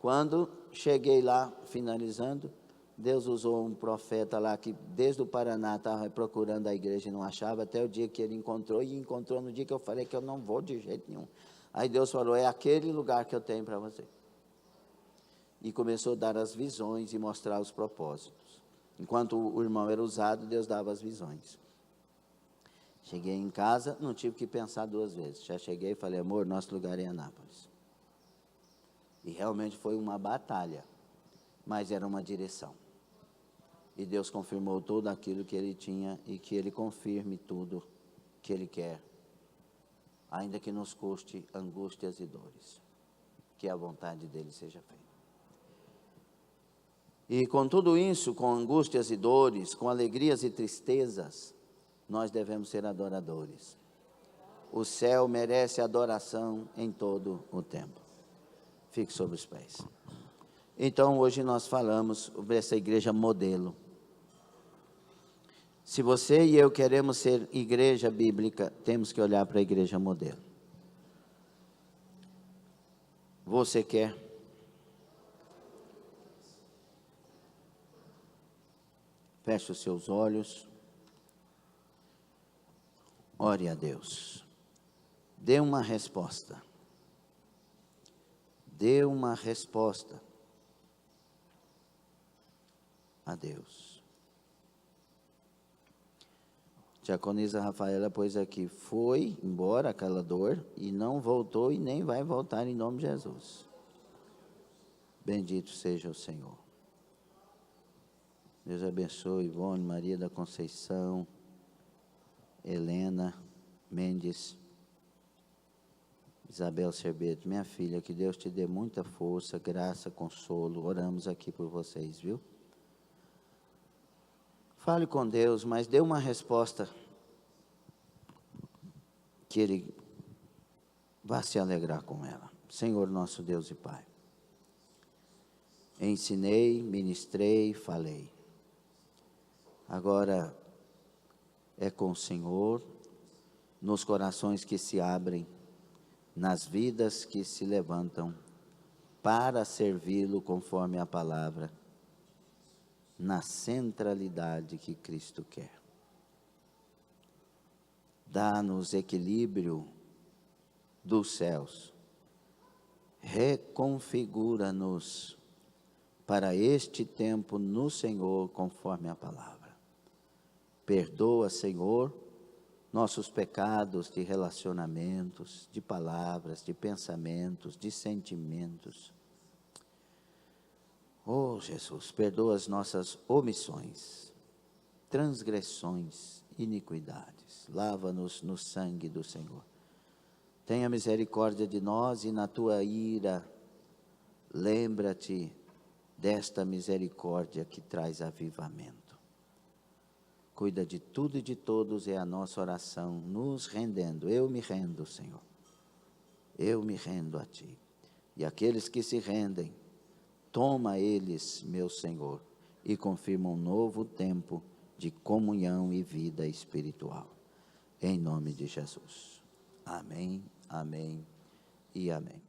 Quando cheguei lá, finalizando, Deus usou um profeta lá que desde o Paraná estava procurando a igreja e não achava, até o dia que ele encontrou, e encontrou no dia que eu falei que eu não vou de jeito nenhum. Aí Deus falou, é aquele lugar que eu tenho para você. E começou a dar as visões e mostrar os propósitos. Enquanto o irmão era usado, Deus dava as visões. Cheguei em casa, não tive que pensar duas vezes. Já cheguei e falei, amor, nosso lugar é Anápolis. E realmente foi uma batalha, mas era uma direção. E Deus confirmou tudo aquilo que Ele tinha e que Ele confirme tudo que Ele quer, ainda que nos custe angústias e dores, que a vontade dEle seja feita. E com tudo isso, com angústias e dores, com alegrias e tristezas, nós devemos ser adoradores. O céu merece adoração em todo o tempo. Fique sobre os pés. Então, hoje nós falamos sobre essa igreja modelo. Se você e eu queremos ser igreja bíblica, temos que olhar para a igreja modelo. Você quer? Feche os seus olhos. Ore a Deus. Dê uma resposta. Dê uma resposta a Deus. Diaconisa Rafaela pôs aqui, foi embora aquela dor e não voltou e nem vai voltar em nome de Jesus. Bendito seja o Senhor. Deus abençoe Ivone, Maria da Conceição, Helena Mendes, Isabel Cerbeto, minha filha, que Deus te dê muita força, graça, consolo. Oramos aqui por vocês, viu? Fale com Deus, mas dê uma resposta que Ele vá se alegrar com ela. Senhor nosso Deus e Pai, ensinei, ministrei, falei. Agora é com o Senhor, nos corações que se abrem, nas vidas que se levantam para servi-lo conforme a palavra, na centralidade que Cristo quer. Dá-nos equilíbrio dos céus, reconfigura-nos para este tempo no Senhor conforme a palavra. Perdoa, Senhor, nossos pecados de relacionamentos, de palavras, de pensamentos, de sentimentos. Oh, Jesus, perdoa as nossas omissões, transgressões, iniquidades. Lava-nos no sangue do Senhor. Tenha misericórdia de nós e na tua ira, lembra-te desta misericórdia que traz avivamento. Cuida de tudo e de todos, é a nossa oração, nos rendendo. Eu me rendo, Senhor. Eu me rendo a Ti. E aqueles que se rendem, toma eles, meu Senhor, e confirma um novo tempo de comunhão e vida espiritual. Em nome de Jesus. Amém, amém e amém.